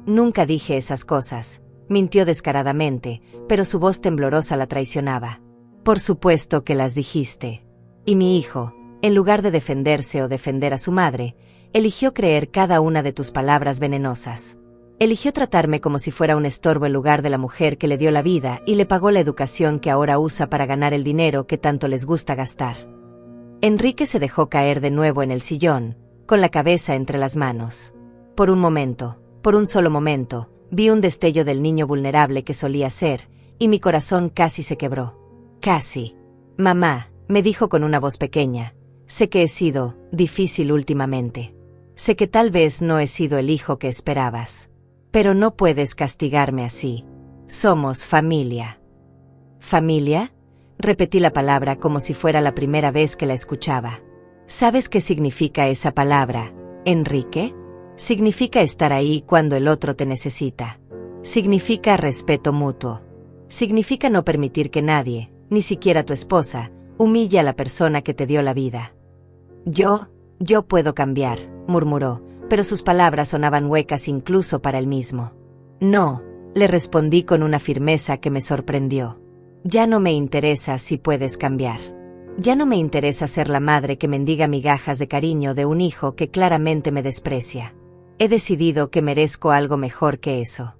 dije esas cosas, mintió descaradamente, pero su voz temblorosa la traicionaba. Por supuesto que las dijiste. Y mi hijo, en lugar de defenderse o defender a su madre, eligió creer cada una de tus palabras venenosas. Eligió tratarme como si fuera un estorbo en lugar de la mujer que le dio la vida y le pagó la educación que ahora usa para ganar el dinero que tanto les gusta gastar. Enrique se dejó caer de nuevo en el sillón, con la cabeza entre las manos. Por un solo momento, vi un destello del niño vulnerable que solía ser, y mi corazón casi se quebró. Casi. Mamá, me dijo con una voz pequeña, sé que he sido difícil últimamente. Sé que tal vez no he sido el hijo que esperabas. Pero no puedes castigarme así. Somos familia. ¿Familia? Repetí la palabra como si fuera la primera vez que la escuchaba. ¿Sabes qué significa esa palabra, Enrique? Significa estar ahí cuando el otro te necesita. Significa respeto mutuo. Significa no permitir que nadie, ni siquiera tu esposa, humille a la persona que te dio la vida. Yo puedo cambiar, murmuró, pero sus palabras sonaban huecas incluso para él mismo. No, le respondí con una firmeza que me sorprendió. Ya no me interesa si puedes cambiar. Ya no me interesa ser la madre que mendiga migajas de cariño de un hijo que claramente me desprecia. He decidido que merezco algo mejor que eso.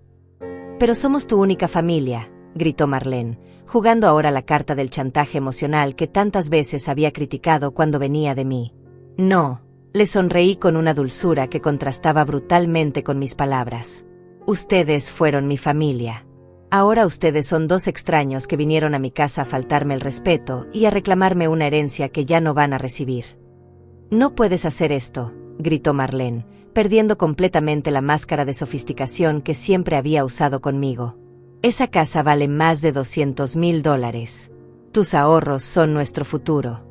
Pero somos tu única familia, gritó Marlene, jugando ahora la carta del chantaje emocional que tantas veces había criticado cuando venía de mí. No. Le sonreí con una dulzura que contrastaba brutalmente con mis palabras. Ustedes fueron mi familia. Ahora ustedes son dos extraños que vinieron a mi casa a faltarme el respeto y a reclamarme una herencia que ya no van a recibir. No puedes hacer esto, gritó Marlene, perdiendo completamente la máscara de sofisticación que siempre había usado conmigo. Esa casa vale más de $200,000. Tus ahorros son nuestro futuro.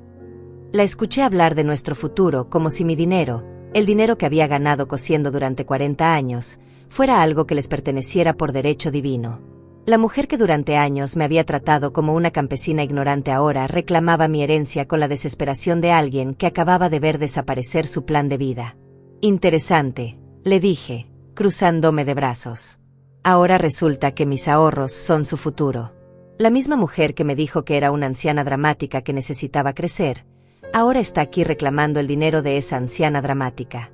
La escuché hablar de nuestro futuro como si mi dinero, el dinero que había ganado cosiendo durante 40 años, fuera algo que les perteneciera por derecho divino. La mujer que durante años me había tratado como una campesina ignorante ahora reclamaba mi herencia con la desesperación de alguien que acababa de ver desaparecer su plan de vida. Interesante, le dije, cruzándome de brazos. Ahora resulta que mis ahorros son su futuro. La misma mujer que me dijo que era una anciana dramática que necesitaba crecer, Ahora está aquí reclamando el dinero de esa anciana dramática.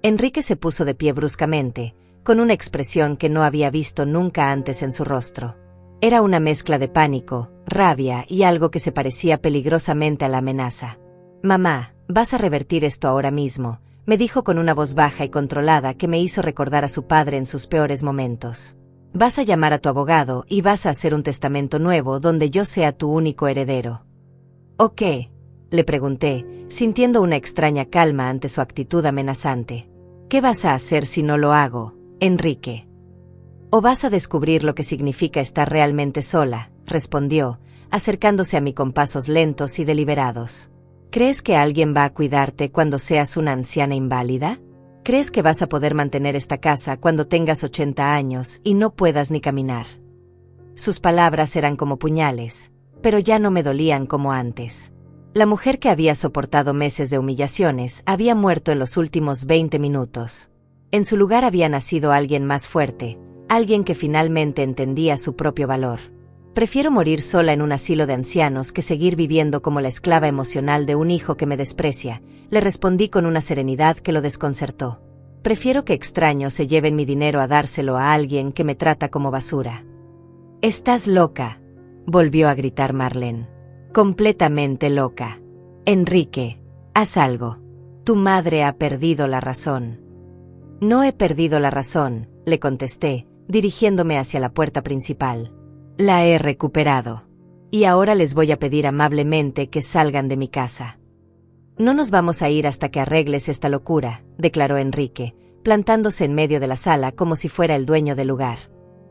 Enrique se puso de pie bruscamente, con una expresión que no había visto nunca antes en su rostro. Era una mezcla de pánico, rabia y algo que se parecía peligrosamente a la amenaza. «Mamá, vas a revertir esto ahora mismo», me dijo con una voz baja y controlada que me hizo recordar a su padre en sus peores momentos. «Vas a llamar a tu abogado y vas a hacer un testamento nuevo donde yo sea tu único heredero». «¿O qué?», le pregunté, sintiendo una extraña calma ante su actitud amenazante. «¿Qué vas a hacer si no lo hago, Enrique? ¿O vas a descubrir lo que significa estar realmente sola?», respondió, acercándose a mí con pasos lentos y deliberados. «¿Crees que alguien va a cuidarte cuando seas una anciana inválida? ¿Crees que vas a poder mantener esta casa cuando tengas 80 años y no puedas ni caminar?». Sus palabras eran como puñales, pero ya no me dolían como antes. La mujer que había soportado meses de humillaciones había muerto en los últimos 20 minutos. En su lugar había nacido alguien más fuerte, alguien que finalmente entendía su propio valor. «Prefiero morir sola en un asilo de ancianos que seguir viviendo como la esclava emocional de un hijo que me desprecia», le respondí con una serenidad que lo desconcertó. «Prefiero que extraños se lleven mi dinero a dárselo a alguien que me trata como basura». «Estás loca», volvió a gritar Marlene. «Completamente loca. Enrique, haz algo. Tu madre ha perdido la razón». «No he perdido la razón», le contesté, dirigiéndome hacia la puerta principal. «La he recuperado. Y ahora les voy a pedir amablemente que salgan de mi casa». «No nos vamos a ir hasta que arregles esta locura», declaró Enrique, plantándose en medio de la sala como si fuera el dueño del lugar.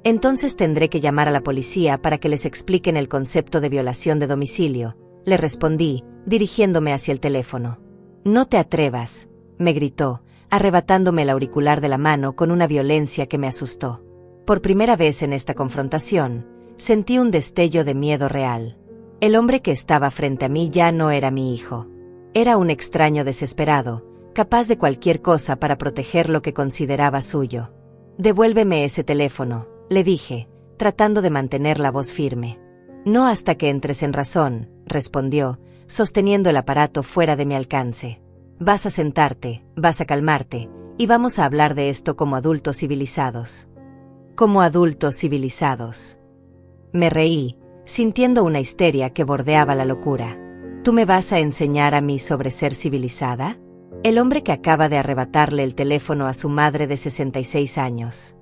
«Entonces tendré que llamar a la policía para que les expliquen el concepto de violación de domicilio», le respondí, dirigiéndome hacia el teléfono. «No te atrevas», me gritó, arrebatándome el auricular de la mano con una violencia que me asustó. Por primera vez en esta confrontación, sentí un destello de miedo real. El hombre que estaba frente a mí ya no era mi hijo. Era un extraño desesperado, capaz de cualquier cosa para proteger lo que consideraba suyo. «Devuélveme ese teléfono», le dije, tratando de mantener la voz firme. «No hasta que entres en razón», respondió, sosteniendo el aparato fuera de mi alcance. «Vas a sentarte, vas a calmarte, y vamos a hablar de esto como adultos civilizados». «Como adultos civilizados». Me reí, sintiendo una histeria que bordeaba la locura. «¿Tú me vas a enseñar a mí sobre ser civilizada?». El hombre que acaba de arrebatarle el teléfono a su madre de 66 años.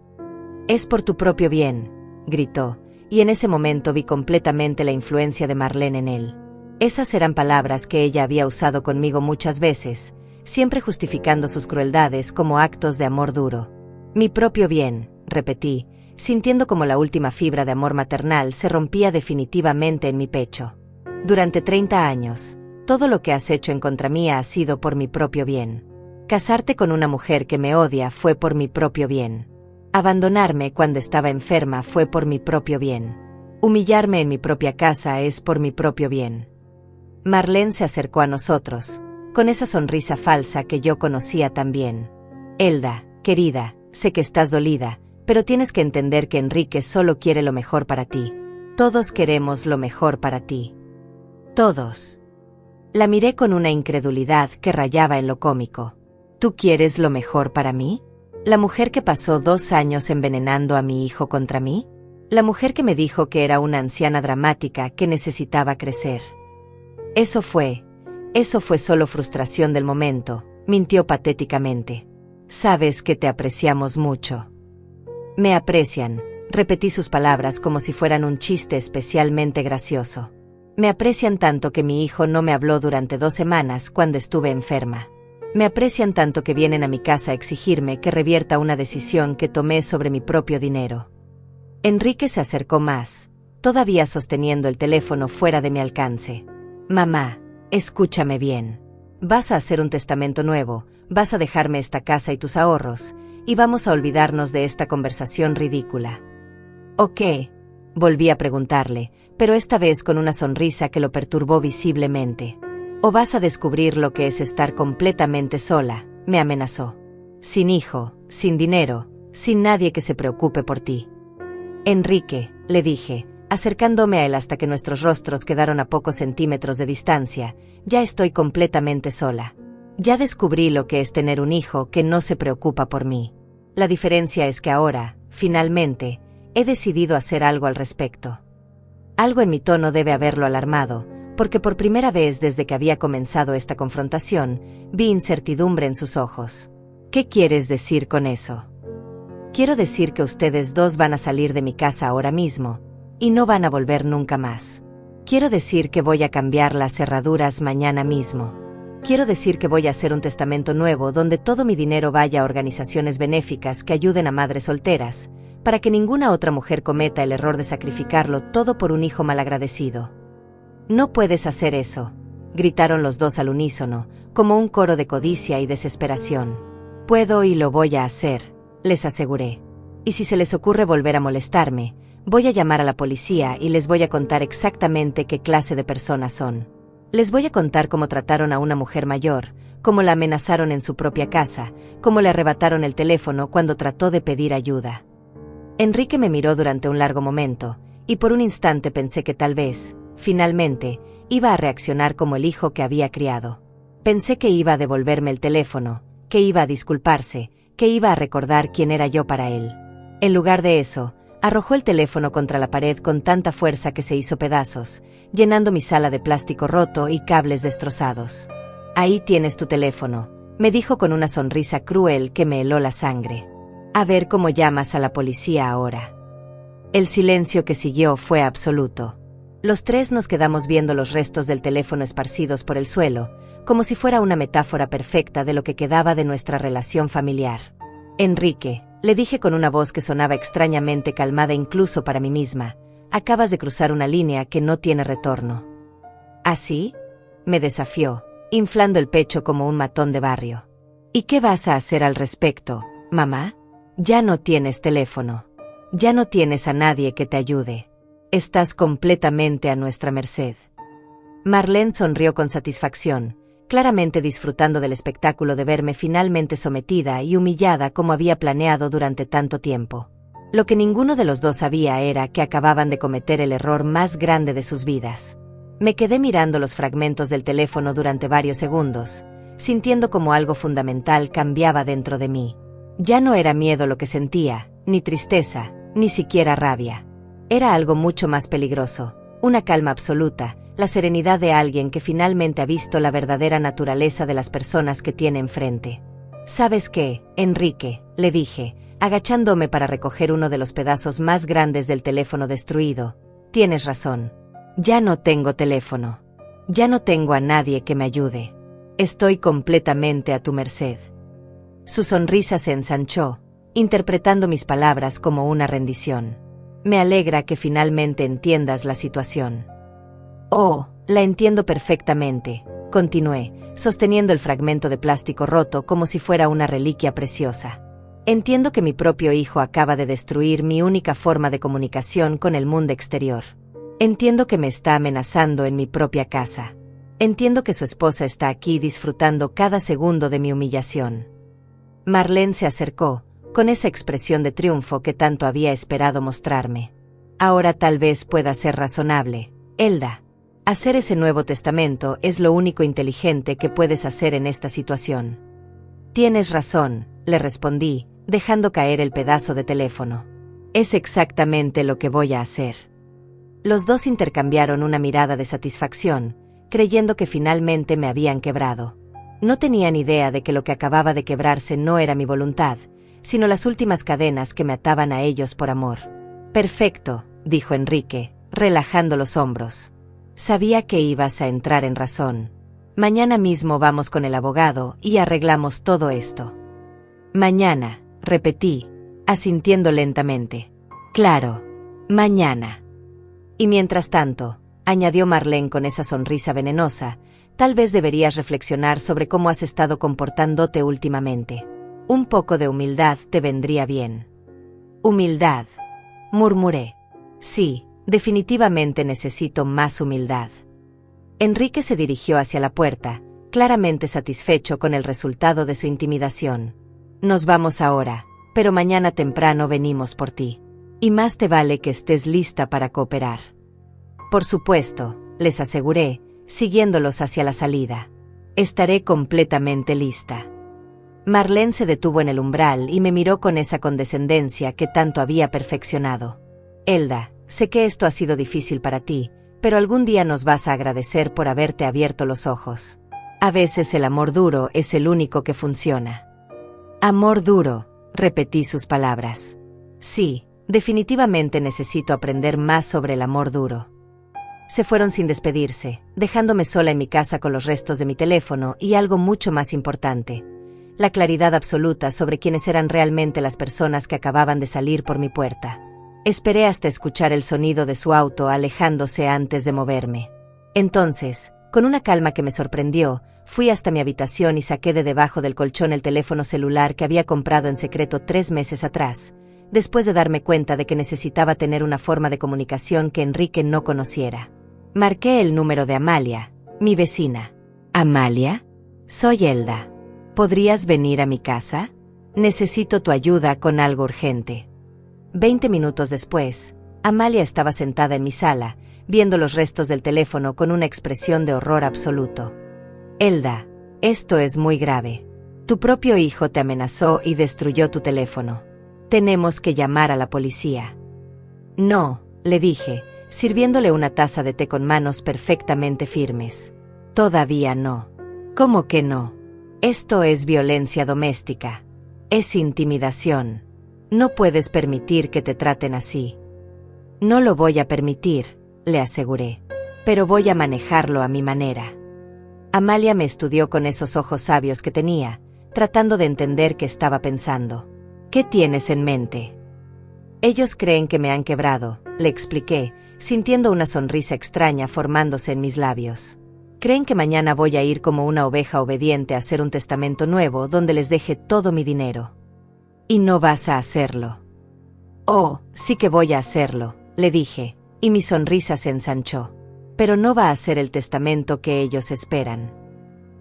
«Es por tu propio bien», gritó, y en ese momento vi completamente la influencia de Marlene en él. Esas eran palabras que ella había usado conmigo muchas veces, siempre justificando sus crueldades como actos de amor duro. «Mi propio bien», repetí, sintiendo como la última fibra de amor maternal se rompía definitivamente en mi pecho. «Durante 30 años, todo lo que has hecho en contra mía ha sido por mi propio bien. Casarte con una mujer que me odia fue por mi propio bien. Abandonarme cuando estaba enferma fue por mi propio bien. Humillarme en mi propia casa es por mi propio bien». Marlene se acercó a nosotros, con esa sonrisa falsa que yo conocía tan bien. «Elda, querida, sé que estás dolida, pero tienes que entender que Enrique solo quiere lo mejor para ti. Todos queremos lo mejor para ti. Todos». La miré con una incredulidad que rayaba en lo cómico. «¿Tú quieres lo mejor para mí? ¿La mujer que pasó 2 años envenenando a mi hijo contra mí? ¿La mujer que me dijo que era una anciana dramática que necesitaba crecer? Eso fue solo frustración del momento», mintió patéticamente. «Sabes que te apreciamos mucho». «Me aprecian», repetí sus palabras como si fueran un chiste especialmente gracioso. «Me aprecian tanto que mi hijo no me habló durante 2 semanas cuando estuve enferma. Me aprecian tanto que vienen a mi casa a exigirme que revierta una decisión que tomé sobre mi propio dinero». Enrique se acercó más, todavía sosteniendo el teléfono fuera de mi alcance. «Mamá, escúchame bien. Vas a hacer un testamento nuevo, vas a dejarme esta casa y tus ahorros, y vamos a olvidarnos de esta conversación ridícula». «¿O qué?», volví a preguntarle, pero esta vez con una sonrisa que lo perturbó visiblemente. «¿O vas a descubrir lo que es estar completamente sola?», me amenazó. «Sin hijo, sin dinero, sin nadie que se preocupe por ti». «Enrique», le dije, acercándome a él hasta que nuestros rostros quedaron a pocos centímetros de distancia. Ya estoy completamente sola. Ya descubrí lo que es tener un hijo que no se preocupa por mí. La diferencia es que ahora, finalmente, he decidido hacer algo al respecto. Algo en mi tono debe haberlo alarmado, porque por primera vez desde que había comenzado esta confrontación, vi incertidumbre en sus ojos. ¿Qué quieres decir con eso? Quiero decir que ustedes dos van a salir de mi casa ahora mismo, y no van a volver nunca más. Quiero decir que voy a cambiar las cerraduras mañana mismo. Quiero decir que voy a hacer un testamento nuevo donde todo mi dinero vaya a organizaciones benéficas que ayuden a madres solteras, para que ninguna otra mujer cometa el error de sacrificarlo todo por un hijo malagradecido. No puedes hacer eso, gritaron los dos al unísono, como un coro de codicia y desesperación. Puedo y lo voy a hacer, les aseguré. Y si se les ocurre volver a molestarme, voy a llamar a la policía y les voy a contar exactamente qué clase de personas son. Les voy a contar cómo trataron a una mujer mayor, cómo la amenazaron en su propia casa, cómo le arrebataron el teléfono cuando trató de pedir ayuda. Enrique me miró durante un largo momento, y por un instante pensé que tal vez, finalmente, iba a reaccionar como el hijo que había criado. Pensé que iba a devolverme el teléfono, que iba a disculparse, que iba a recordar quién era yo para él. En lugar de eso, arrojó el teléfono contra la pared con tanta fuerza que se hizo pedazos, llenando mi sala de plástico roto y cables destrozados. Ahí tienes tu teléfono, me dijo con una sonrisa cruel que me heló la sangre. A ver cómo llamas a la policía ahora. El silencio que siguió fue absoluto. Los tres nos quedamos viendo los restos del teléfono esparcidos por el suelo, como si fuera una metáfora perfecta de lo que quedaba de nuestra relación familiar. Enrique, le dije con una voz que sonaba extrañamente calmada incluso para mí misma, acabas de cruzar una línea que no tiene retorno. ¿Así? Me desafió, inflando el pecho como un matón de barrio. ¿Y qué vas a hacer al respecto, mamá? Ya no tienes teléfono. Ya no tienes a nadie que te ayude. Estás completamente a nuestra merced. Marlene sonrió con satisfacción, claramente disfrutando del espectáculo de verme finalmente sometida y humillada como había planeado durante tanto tiempo. Lo que ninguno de los dos sabía era que acababan de cometer el error más grande de sus vidas. Me quedé mirando los fragmentos del teléfono durante varios segundos, sintiendo como algo fundamental cambiaba dentro de mí. Ya no era miedo lo que sentía, ni tristeza, ni siquiera rabia. Era algo mucho más peligroso, una calma absoluta, la serenidad de alguien que finalmente ha visto la verdadera naturaleza de las personas que tiene enfrente. ¿Sabes qué, Enrique?, le dije, agachándome para recoger uno de los pedazos más grandes del teléfono destruido. Tienes razón. Ya no tengo teléfono. Ya no tengo a nadie que me ayude. Estoy completamente a tu merced. Su sonrisa se ensanchó, interpretando mis palabras como una rendición. Me alegra que finalmente entiendas la situación. Oh, la entiendo perfectamente, continué, sosteniendo el fragmento de plástico roto como si fuera una reliquia preciosa. Entiendo que mi propio hijo acaba de destruir mi única forma de comunicación con el mundo exterior. Entiendo que me está amenazando en mi propia casa. Entiendo que su esposa está aquí disfrutando cada segundo de mi humillación. Marlene se acercó, con esa expresión de triunfo que tanto había esperado mostrarme. Ahora tal vez pueda ser razonable, Elda. Hacer ese nuevo testamento es lo único inteligente que puedes hacer en esta situación. Tienes razón, le respondí, dejando caer el pedazo de teléfono. Es exactamente lo que voy a hacer. Los dos intercambiaron una mirada de satisfacción, creyendo que finalmente me habían quebrado. No tenían idea de que lo que acababa de quebrarse no era mi voluntad, sino las últimas cadenas que me ataban a ellos por amor. Perfecto, dijo Enrique, relajando los hombros. Sabía que ibas a entrar en razón. Mañana mismo vamos con el abogado y arreglamos todo esto. Mañana, repetí, asintiendo lentamente. Claro, mañana. Y mientras tanto, añadió Marlene con esa sonrisa venenosa, tal vez deberías reflexionar sobre cómo has estado comportándote últimamente. Un poco de humildad te vendría bien. Humildad, murmuré. Sí, definitivamente necesito más humildad. Enrique se dirigió hacia la puerta, claramente satisfecho con el resultado de su intimidación. Nos vamos ahora, pero mañana temprano venimos por ti. Y más te vale que estés lista para cooperar. Por supuesto, les aseguré, siguiéndolos hacia la salida. Estaré completamente lista. Marlene se detuvo en el umbral y me miró con esa condescendencia que tanto había perfeccionado. Elda, sé que esto ha sido difícil para ti, pero algún día nos vas a agradecer por haberte abierto los ojos. A veces el amor duro es el único que funciona. Amor duro, repetí sus palabras. Sí, definitivamente necesito aprender más sobre el amor duro. Se fueron sin despedirse, dejándome sola en mi casa con los restos de mi teléfono y algo mucho más importante, la claridad absoluta sobre quiénes eran realmente las personas que acababan de salir por mi puerta. Esperé hasta escuchar el sonido de su auto alejándose antes de moverme. Entonces, con una calma que me sorprendió, fui hasta mi habitación y saqué de debajo del colchón el teléfono celular que había comprado en secreto 3 meses atrás, después de darme cuenta de que necesitaba tener una forma de comunicación que Enrique no conociera. Marqué el número de Amalia, mi vecina. ¿Amalia? Soy Elda. ¿Podrías venir a mi casa? Necesito tu ayuda con algo urgente. 20 minutos después, Amalia estaba sentada en mi sala, viendo los restos del teléfono con una expresión de horror absoluto. Elda, esto es muy grave. Tu propio hijo te amenazó y destruyó tu teléfono. Tenemos que llamar a la policía. No, le dije, sirviéndole una taza de té con manos perfectamente firmes. Todavía no. ¿Cómo que no? Esto es violencia doméstica. Es intimidación. No puedes permitir que te traten así. No lo voy a permitir, le aseguré. Pero voy a manejarlo a mi manera. Amalia me estudió con esos ojos sabios que tenía, tratando de entender qué estaba pensando. ¿Qué tienes en mente? Ellos creen que me han quebrado, le expliqué, sintiendo una sonrisa extraña formándose en mis labios. Creen que mañana voy a ir como una oveja obediente a hacer un testamento nuevo donde les deje todo mi dinero. Y no vas a hacerlo. Oh, sí que voy a hacerlo, le dije, y mi sonrisa se ensanchó. Pero no va a ser el testamento que ellos esperan.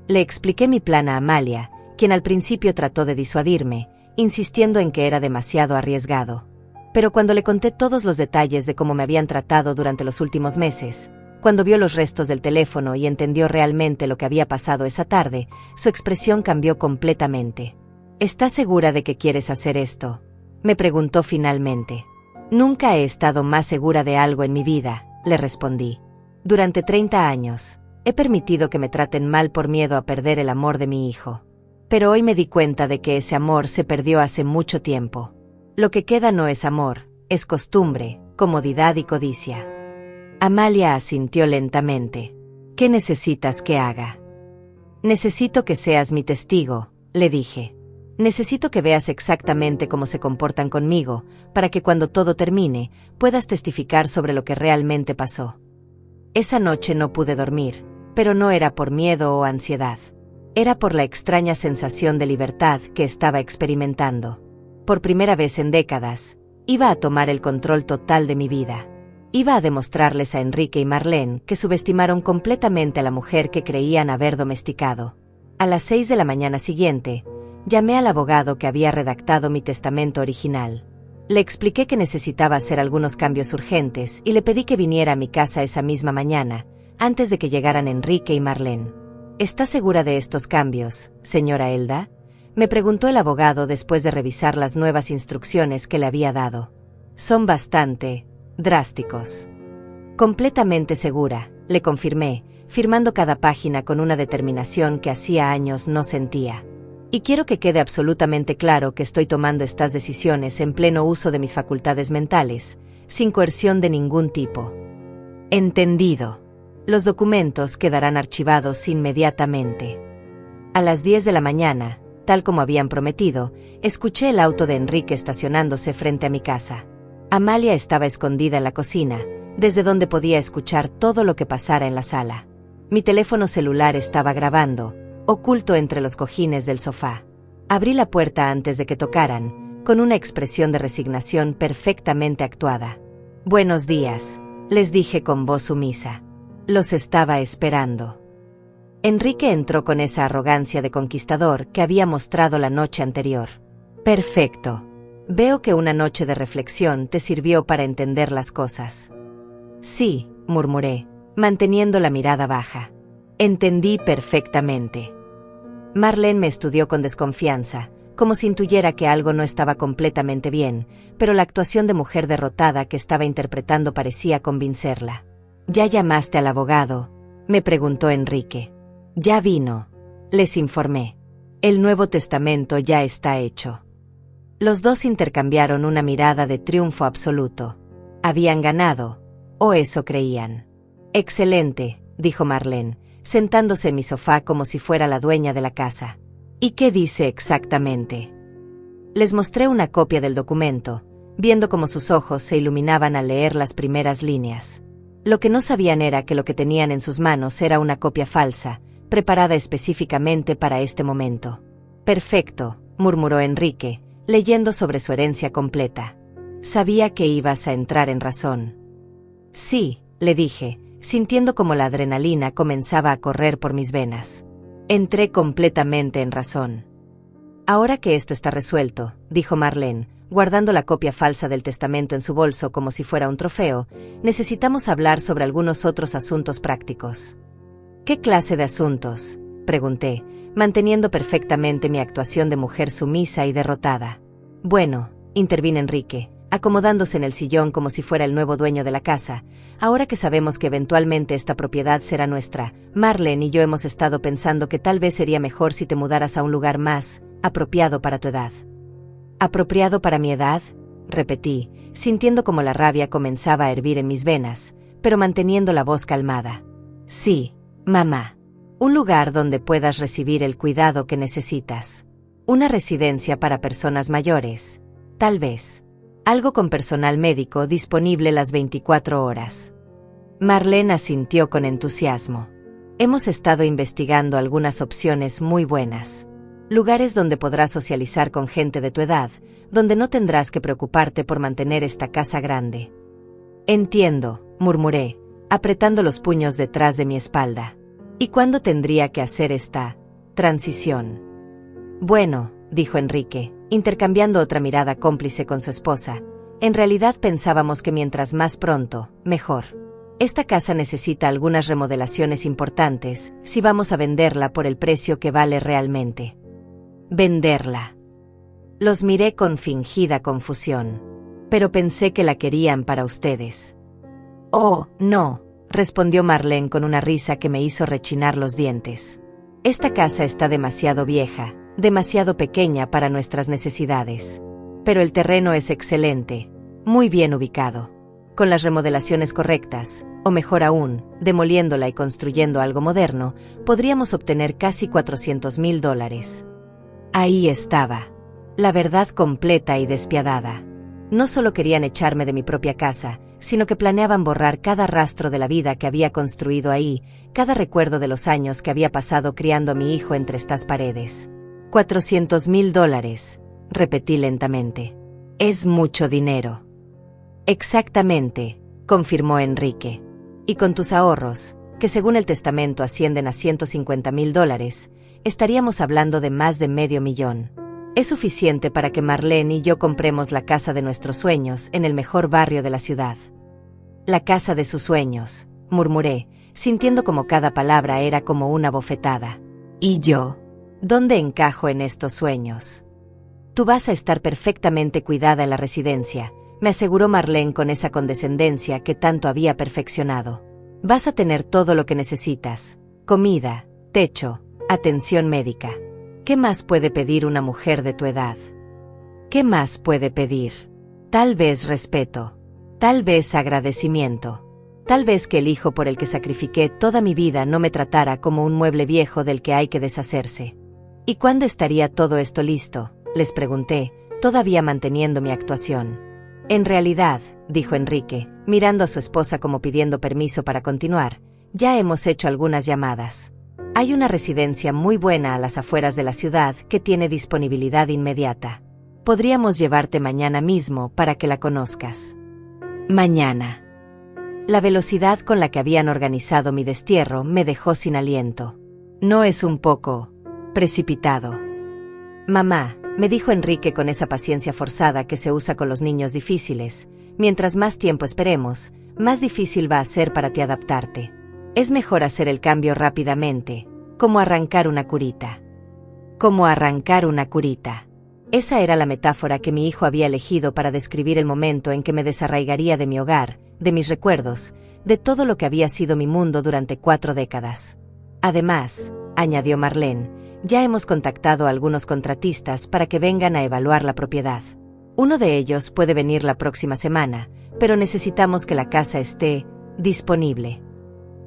Le expliqué mi plan a Amalia, quien al principio trató de disuadirme, insistiendo en que era demasiado arriesgado. Pero cuando le conté todos los detalles de cómo me habían tratado durante los últimos meses, cuando vio los restos del teléfono y entendió realmente lo que había pasado esa tarde, su expresión cambió completamente. ¿Estás segura de que quieres hacer esto?, me preguntó finalmente. Nunca he estado más segura de algo en mi vida, le respondí. Durante 30 años, he permitido que me traten mal por miedo a perder el amor de mi hijo. Pero hoy me di cuenta de que ese amor se perdió hace mucho tiempo. Lo que queda no es amor, es costumbre, comodidad y codicia. Amalia asintió lentamente. ¿Qué necesitas que haga? Necesito que seas mi testigo, le dije. Necesito que veas exactamente cómo se comportan conmigo, para que cuando todo termine, puedas testificar sobre lo que realmente pasó. Esa noche no pude dormir, pero no era por miedo o ansiedad. Era por la extraña sensación de libertad que estaba experimentando. Por primera vez en décadas, iba a tomar el control total de mi vida. Iba a demostrarles a Enrique y Marlene que subestimaron completamente a la mujer que creían haber domesticado. A las 6 de la mañana siguiente, llamé al abogado que había redactado mi testamento original. Le expliqué que necesitaba hacer algunos cambios urgentes y le pedí que viniera a mi casa esa misma mañana, antes de que llegaran Enrique y Marlene. ¿Está segura de estos cambios, señora Elda?, me preguntó el abogado después de revisar las nuevas instrucciones que le había dado. Son bastante drásticos. Completamente segura, le confirmé, firmando cada página con una determinación que hacía años no sentía. Y quiero que quede absolutamente claro que estoy tomando estas decisiones en pleno uso de mis facultades mentales, sin coerción de ningún tipo. Entendido. Los documentos quedarán archivados inmediatamente. A las 10 de la mañana, tal como habían prometido, escuché el auto de Enrique estacionándose frente a mi casa. Amalia estaba escondida en la cocina, desde donde podía escuchar todo lo que pasara en la sala. Mi teléfono celular estaba grabando, oculto entre los cojines del sofá. Abrí la puerta antes de que tocaran, con una expresión de resignación perfectamente actuada. «Buenos días», les dije con voz sumisa. Los estaba esperando. Enrique entró con esa arrogancia de conquistador que había mostrado la noche anterior. «Perfecto», Veo que una noche de reflexión te sirvió para entender las cosas. Sí, murmuré, manteniendo la mirada baja. Entendí perfectamente. Marlene me estudió con desconfianza, como si intuyera que algo no estaba completamente bien, pero la actuación de mujer derrotada que estaba interpretando parecía convencerla. ¿Ya llamaste al abogado?, me preguntó Enrique. Ya vino, les informé. El Nuevo Testamento ya está hecho. Los dos intercambiaron una mirada de triunfo absoluto. Habían ganado, o eso creían. Excelente, dijo Marlene, sentándose en mi sofá como si fuera la dueña de la casa. ¿Y qué dice exactamente? Les mostré una copia del documento, viendo cómo sus ojos se iluminaban al leer las primeras líneas. Lo que no sabían era que lo que tenían en sus manos era una copia falsa, preparada específicamente para este momento. Perfecto, murmuró Enrique, leyendo sobre su herencia completa. Sabía que ibas a entrar en razón. Sí, le dije, sintiendo como la adrenalina comenzaba a correr por mis venas. Entré completamente en razón. Ahora que esto está resuelto, dijo Marlene, guardando la copia falsa del testamento en su bolso como si fuera un trofeo, necesitamos hablar sobre algunos otros asuntos prácticos. ¿Qué clase de asuntos?, pregunté, manteniendo perfectamente mi actuación de mujer sumisa y derrotada. Bueno, intervino Enrique, acomodándose en el sillón como si fuera el nuevo dueño de la casa. Ahora que sabemos que eventualmente esta propiedad será nuestra, Marlene y yo hemos estado pensando que tal vez sería mejor si te mudaras a un lugar más apropiado para tu edad. ¿Apropiado para mi edad?, repetí, sintiendo como la rabia comenzaba a hervir en mis venas, pero manteniendo la voz calmada. Sí, mamá. Un lugar donde puedas recibir el cuidado que necesitas. Una residencia para personas mayores, tal vez. Algo con personal médico disponible las 24 horas. Marlene asintió con entusiasmo. Hemos estado investigando algunas opciones muy buenas. Lugares donde podrás socializar con gente de tu edad, donde no tendrás que preocuparte por mantener esta casa grande. Entiendo, murmuré, apretando los puños detrás de mi espalda. ¿Y cuándo tendría que hacer esta transición? Bueno, dijo Enrique, intercambiando otra mirada cómplice con su esposa. En realidad pensábamos que mientras más pronto, mejor. Esta casa necesita algunas remodelaciones importantes si vamos a venderla por el precio que vale realmente. Venderla. Los miré con fingida confusión. Pero pensé que la querían para ustedes. Oh, no, respondió Marlene con una risa que me hizo rechinar los dientes. Esta casa está demasiado vieja, demasiado pequeña para nuestras necesidades. Pero el terreno es excelente, muy bien ubicado. Con las remodelaciones correctas, o mejor aún, demoliéndola y construyendo algo moderno, podríamos obtener casi $400,000. Ahí estaba. La verdad completa y despiadada. No solo querían echarme de mi propia casa, sino que planeaban borrar cada rastro de la vida que había construido ahí, cada recuerdo de los años que había pasado criando a mi hijo entre estas paredes. $400,000, repetí lentamente. Es mucho dinero. Exactamente, confirmó Enrique. Y con tus ahorros, que según el testamento ascienden a $150,000, estaríamos hablando de más de $500,000. Es suficiente para que Marlene y yo compremos la casa de nuestros sueños en el mejor barrio de la ciudad. La casa de sus sueños, murmuré, sintiendo como cada palabra era como una bofetada. ¿Y yo? ¿Dónde encajo en estos sueños? Tú vas a estar perfectamente cuidada en la residencia, me aseguró Marlene con esa condescendencia que tanto había perfeccionado. Vas a tener todo lo que necesitas: comida, techo, atención médica. ¿Qué más puede pedir una mujer de tu edad? ¿Qué más puede pedir? Tal vez respeto, tal vez agradecimiento, tal vez que el hijo por el que sacrifiqué toda mi vida no me tratara como un mueble viejo del que hay que deshacerse. ¿Y cuándo estaría todo esto listo?, les pregunté, todavía manteniendo mi actuación. En realidad, dijo Enrique, mirando a su esposa como pidiendo permiso para continuar, ya hemos hecho algunas llamadas. Hay una residencia muy buena a las afueras de la ciudad que tiene disponibilidad inmediata. Podríamos llevarte mañana mismo para que la conozcas. Mañana. La velocidad con la que habían organizado mi destierro me dejó sin aliento. ¿No es un poco precipitado? Mamá, me dijo Enrique con esa paciencia forzada que se usa con los niños difíciles. Mientras más tiempo esperemos, más difícil va a ser para ti adaptarte. Es mejor hacer el cambio rápidamente, como arrancar una curita. Como arrancar una curita. Esa era la metáfora que mi hijo había elegido para describir el momento en que me desarraigaría de mi hogar, de mis recuerdos, de todo lo que había sido mi mundo durante 4 décadas. Además, añadió Marlene, ya hemos contactado a algunos contratistas para que vengan a evaluar la propiedad. Uno de ellos puede venir la próxima semana, pero necesitamos que la casa esté disponible.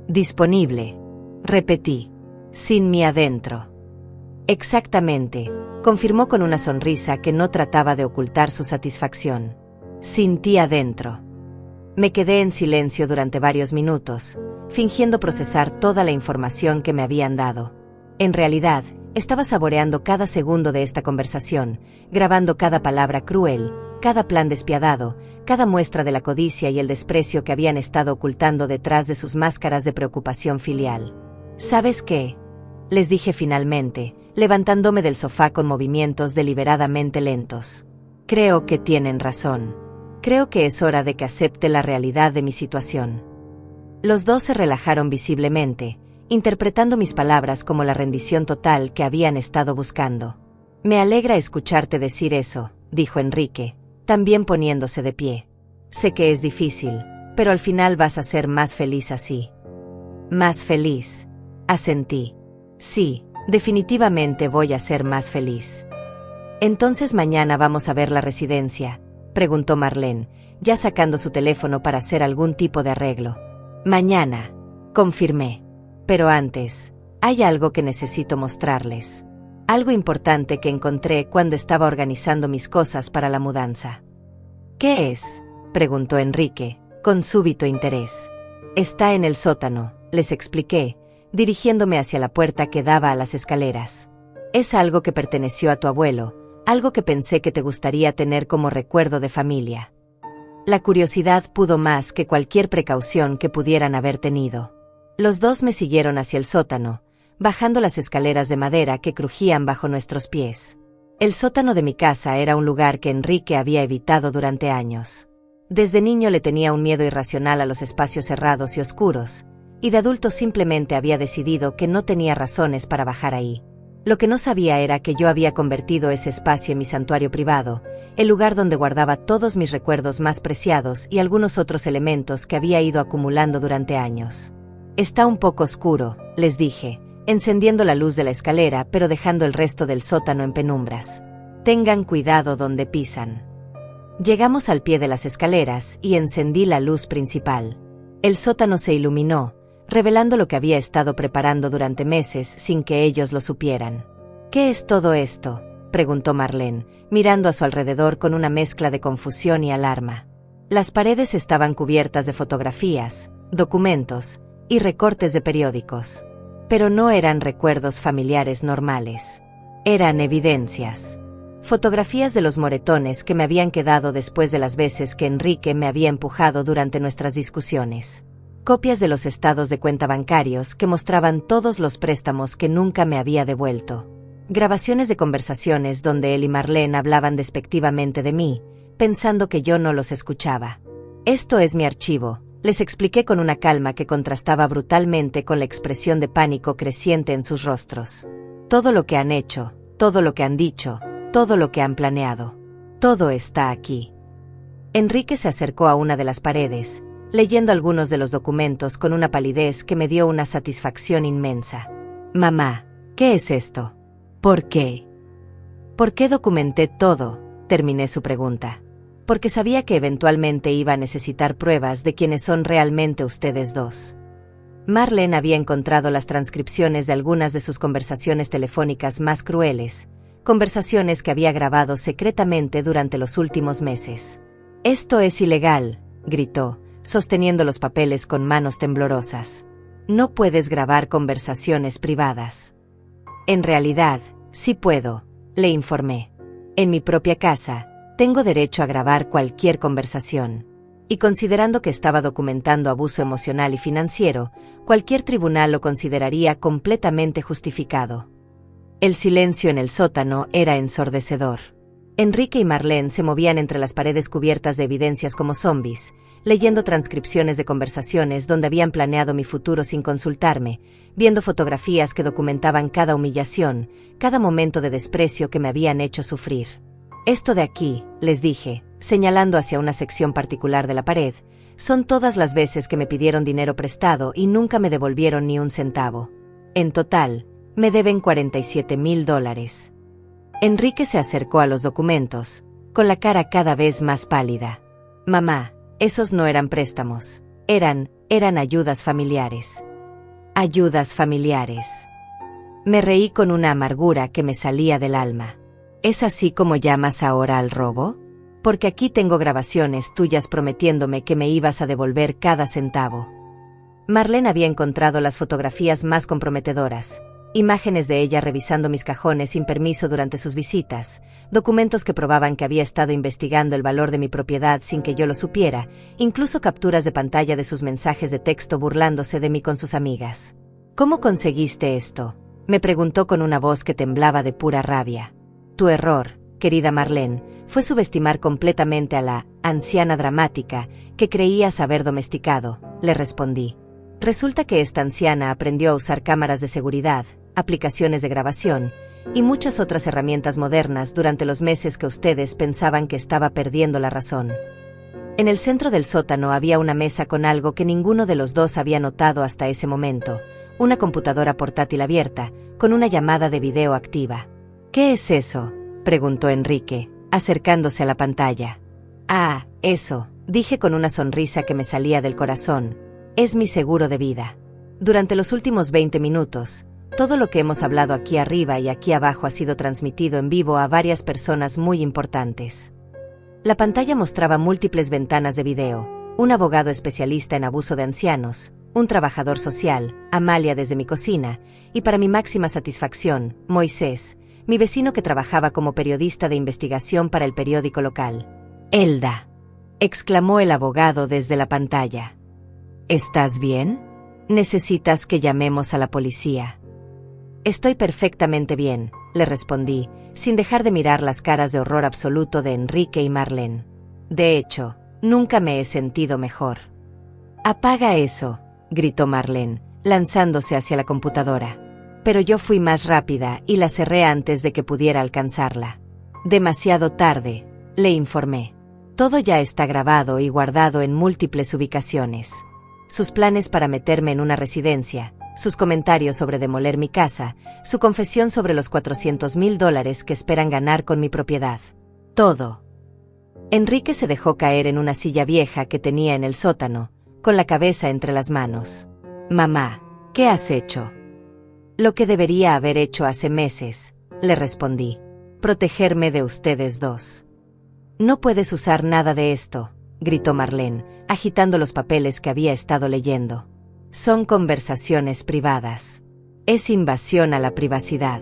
Disponible, repetí, sin mí adentro. Exactamente, confirmó con una sonrisa que no trataba de ocultar su satisfacción. Sin ti adentro. Me quedé en silencio durante varios minutos, fingiendo procesar toda la información que me habían dado. En realidad, estaba saboreando cada segundo de esta conversación, grabando cada palabra cruel, cada plan despiadado, cada muestra de la codicia y el desprecio que habían estado ocultando detrás de sus máscaras de preocupación filial. ¿Sabes qué?, les dije finalmente, levantándome del sofá con movimientos deliberadamente lentos. Creo que tienen razón. Creo que es hora de que acepte la realidad de mi situación. Los dos se relajaron visiblemente, interpretando mis palabras como la rendición total que habían estado buscando. Me alegra escucharte decir eso, dijo Enrique, también poniéndose de pie. Sé que es difícil, pero al final vas a ser más feliz así. Más feliz, asentí. Sí, definitivamente voy a ser más feliz. Entonces mañana vamos a ver la residencia, preguntó Marlene, ya sacando su teléfono para hacer algún tipo de arreglo. Mañana, confirmé. Pero antes, hay algo que necesito mostrarles. Algo importante que encontré cuando estaba organizando mis cosas para la mudanza. ¿Qué es?, preguntó Enrique, con súbito interés. Está en el sótano, les expliqué, dirigiéndome hacia la puerta que daba a las escaleras. Es algo que perteneció a tu abuelo, algo que pensé que te gustaría tener como recuerdo de familia. La curiosidad pudo más que cualquier precaución que pudieran haber tenido. Los dos me siguieron hacia el sótano, bajando las escaleras de madera que crujían bajo nuestros pies. El sótano de mi casa era un lugar que Enrique había evitado durante años. Desde niño le tenía un miedo irracional a los espacios cerrados y oscuros, y de adulto simplemente había decidido que no tenía razones para bajar ahí. Lo que no sabía era que yo había convertido ese espacio en mi santuario privado, el lugar donde guardaba todos mis recuerdos más preciados y algunos otros elementos que había ido acumulando durante años. Está un poco oscuro, les dije, encendiendo la luz de la escalera pero dejando el resto del sótano en penumbras. Tengan cuidado donde pisan. Llegamos al pie de las escaleras y encendí la luz principal. El sótano se iluminó, revelando lo que había estado preparando durante meses sin que ellos lo supieran. ¿Qué es todo esto?, preguntó Marlene, mirando a su alrededor con una mezcla de confusión y alarma. Las paredes estaban cubiertas de fotografías, documentos y recortes de periódicos. Pero no eran recuerdos familiares normales. Eran evidencias. Fotografías de los moretones que me habían quedado después de las veces que Enrique me había empujado durante nuestras discusiones. Copias de los estados de cuenta bancarios que mostraban todos los préstamos que nunca me había devuelto. Grabaciones de conversaciones donde él y Marlene hablaban despectivamente de mí, pensando que yo no los escuchaba. Esto es mi archivo, les expliqué con una calma que contrastaba brutalmente con la expresión de pánico creciente en sus rostros. Todo lo que han hecho, todo lo que han dicho, todo lo que han planeado. Todo está aquí. Enrique se acercó a una de las paredes, leyendo algunos de los documentos con una palidez que me dio una satisfacción inmensa. Mamá, ¿qué es esto? ¿Por qué? ¿Por qué documenté todo?, terminé su pregunta. Porque sabía que eventualmente iba a necesitar pruebas de quiénes son realmente ustedes dos. Marlene había encontrado las transcripciones de algunas de sus conversaciones telefónicas más crueles, conversaciones que había grabado secretamente durante los últimos meses. «Esto es ilegal», gritó, sosteniendo los papeles con manos temblorosas. «No puedes grabar conversaciones privadas». «En realidad, sí puedo», le informé. «En mi propia casa, tengo derecho a grabar cualquier conversación. Y considerando que estaba documentando abuso emocional y financiero, cualquier tribunal lo consideraría completamente justificado». El silencio en el sótano era ensordecedor. Enrique y Marlene se movían entre las paredes cubiertas de evidencias como zombies, leyendo transcripciones de conversaciones donde habían planeado mi futuro sin consultarme, viendo fotografías que documentaban cada humillación, cada momento de desprecio que me habían hecho sufrir. Esto de aquí, les dije, señalando hacia una sección particular de la pared, son todas las veces que me pidieron dinero prestado y nunca me devolvieron ni un centavo. En total, me deben $47,000. Enrique se acercó a los documentos, con la cara cada vez más pálida. Mamá, esos no eran préstamos, eran ayudas familiares. Ayudas familiares. Me reí con una amargura que me salía del alma. ¿Es así como llamas ahora al robo? Porque aquí tengo grabaciones tuyas prometiéndome que me ibas a devolver cada centavo. Marlene había encontrado las fotografías más comprometedoras, imágenes de ella revisando mis cajones sin permiso durante sus visitas, documentos que probaban que había estado investigando el valor de mi propiedad sin que yo lo supiera, incluso capturas de pantalla de sus mensajes de texto burlándose de mí con sus amigas. ¿Cómo conseguiste esto?, me preguntó con una voz que temblaba de pura rabia. Tu error, querida Marlene, fue subestimar completamente a la anciana dramática que creías haber domesticado, le respondí. Resulta que esta anciana aprendió a usar cámaras de seguridad, aplicaciones de grabación y muchas otras herramientas modernas durante los meses que ustedes pensaban que estaba perdiendo la razón. En el centro del sótano había una mesa con algo que ninguno de los dos había notado hasta ese momento, una computadora portátil abierta, con una llamada de video activa. ¿Qué es eso?, preguntó Enrique, acercándose a la pantalla. Ah, eso, dije con una sonrisa que me salía del corazón. Es mi seguro de vida. Durante los últimos 20 minutos, todo lo que hemos hablado aquí arriba y aquí abajo ha sido transmitido en vivo a varias personas muy importantes. La pantalla mostraba múltiples ventanas de video, un abogado especialista en abuso de ancianos, un trabajador social, Amalia desde mi cocina, y para mi máxima satisfacción, Moisés, mi vecino que trabajaba como periodista de investigación para el periódico local. Elda, exclamó el abogado desde la pantalla. ¿Estás bien? ¿Necesitas que llamemos a la policía? Estoy perfectamente bien, le respondí, sin dejar de mirar las caras de horror absoluto de Enrique y Marlene. De hecho, nunca me he sentido mejor. Apaga eso, gritó Marlene, lanzándose hacia la computadora. Pero yo fui más rápida y la cerré antes de que pudiera alcanzarla. Demasiado tarde, le informé. Todo ya está grabado y guardado en múltiples ubicaciones. Sus planes para meterme en una residencia, sus comentarios sobre demoler mi casa, su confesión sobre los $400,000 que esperan ganar con mi propiedad. Todo. Enrique se dejó caer en una silla vieja que tenía en el sótano, con la cabeza entre las manos. Mamá, ¿qué has hecho? Lo que debería haber hecho hace meses, le respondí. Protegerme de ustedes dos. No puedes usar nada de esto, gritó Marlene, agitando los papeles que había estado leyendo. Son conversaciones privadas. Es invasión a la privacidad.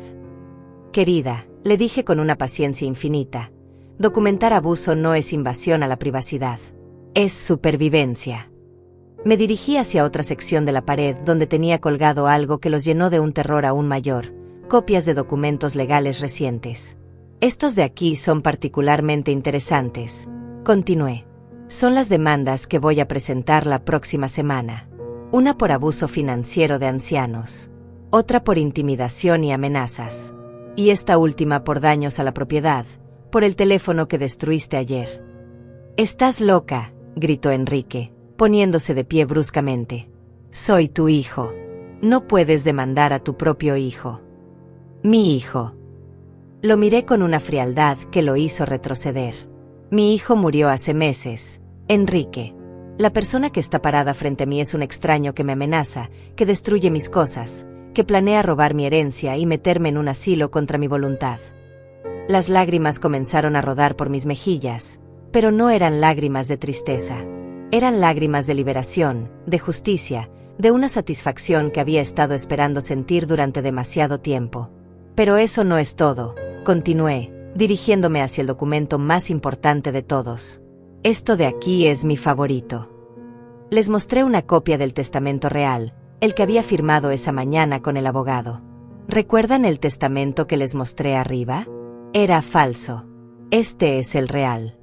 Querida, le dije con una paciencia infinita, documentar abuso no es invasión a la privacidad. Es supervivencia. Me dirigí hacia otra sección de la pared donde tenía colgado algo que los llenó de un terror aún mayor, copias de documentos legales recientes. Estos de aquí son particularmente interesantes, continué. Son las demandas que voy a presentar la próxima semana. Una por abuso financiero de ancianos, otra por intimidación y amenazas, y esta última por daños a la propiedad, por el teléfono que destruiste ayer. «Estás loca», gritó Enrique, poniéndose de pie bruscamente. «Soy tu hijo. No puedes demandar a tu propio hijo». «Mi hijo». Lo miré con una frialdad que lo hizo retroceder. «Mi hijo murió hace meses, Enrique. La persona que está parada frente a mí es un extraño que me amenaza, que destruye mis cosas, que planea robar mi herencia y meterme en un asilo contra mi voluntad». Las lágrimas comenzaron a rodar por mis mejillas, pero no eran lágrimas de tristeza. Eran lágrimas de liberación, de justicia, de una satisfacción que había estado esperando sentir durante demasiado tiempo. «Pero eso no es todo», continué, dirigiéndome hacia el documento más importante de todos. «Esto de aquí es mi favorito». Les mostré una copia del testamento real, el que había firmado esa mañana con el abogado. ¿Recuerdan el testamento que les mostré arriba? Era falso. Este es el real.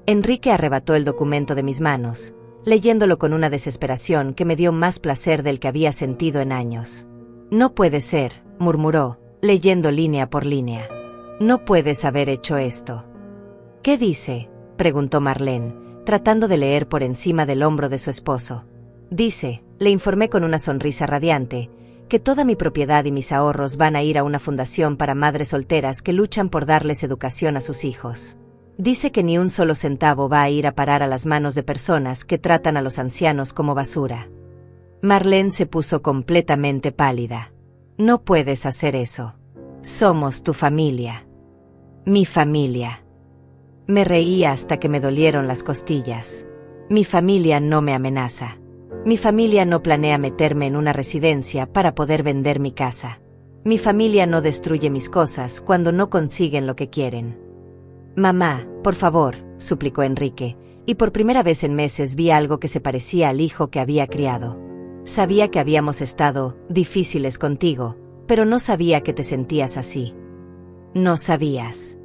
Enrique arrebató el documento de mis manos, leyéndolo con una desesperación que me dio más placer del que había sentido en años. No puede ser, murmuró, leyendo línea por línea. No puedes haber hecho esto. ¿Qué dice?, preguntó Marlene, tratando de leer por encima del hombro de su esposo. Dice, le informé con una sonrisa radiante, que toda mi propiedad y mis ahorros van a ir a una fundación para madres solteras que luchan por darles educación a sus hijos. Dice que ni un solo centavo va a ir a parar a las manos de personas que tratan a los ancianos como basura. Marlene se puso completamente pálida. No puedes hacer eso. Somos tu familia. Mi familia. Me reí hasta que me dolieron las costillas. Mi familia no me amenaza. Mi familia no planea meterme en una residencia para poder vender mi casa. Mi familia no destruye mis cosas cuando no consiguen lo que quieren. Mamá, por favor, suplicó Enrique, y por primera vez en meses vi algo que se parecía al hijo que había criado. Sabía que habíamos estado difíciles contigo, pero no sabía que te sentías así. No sabías.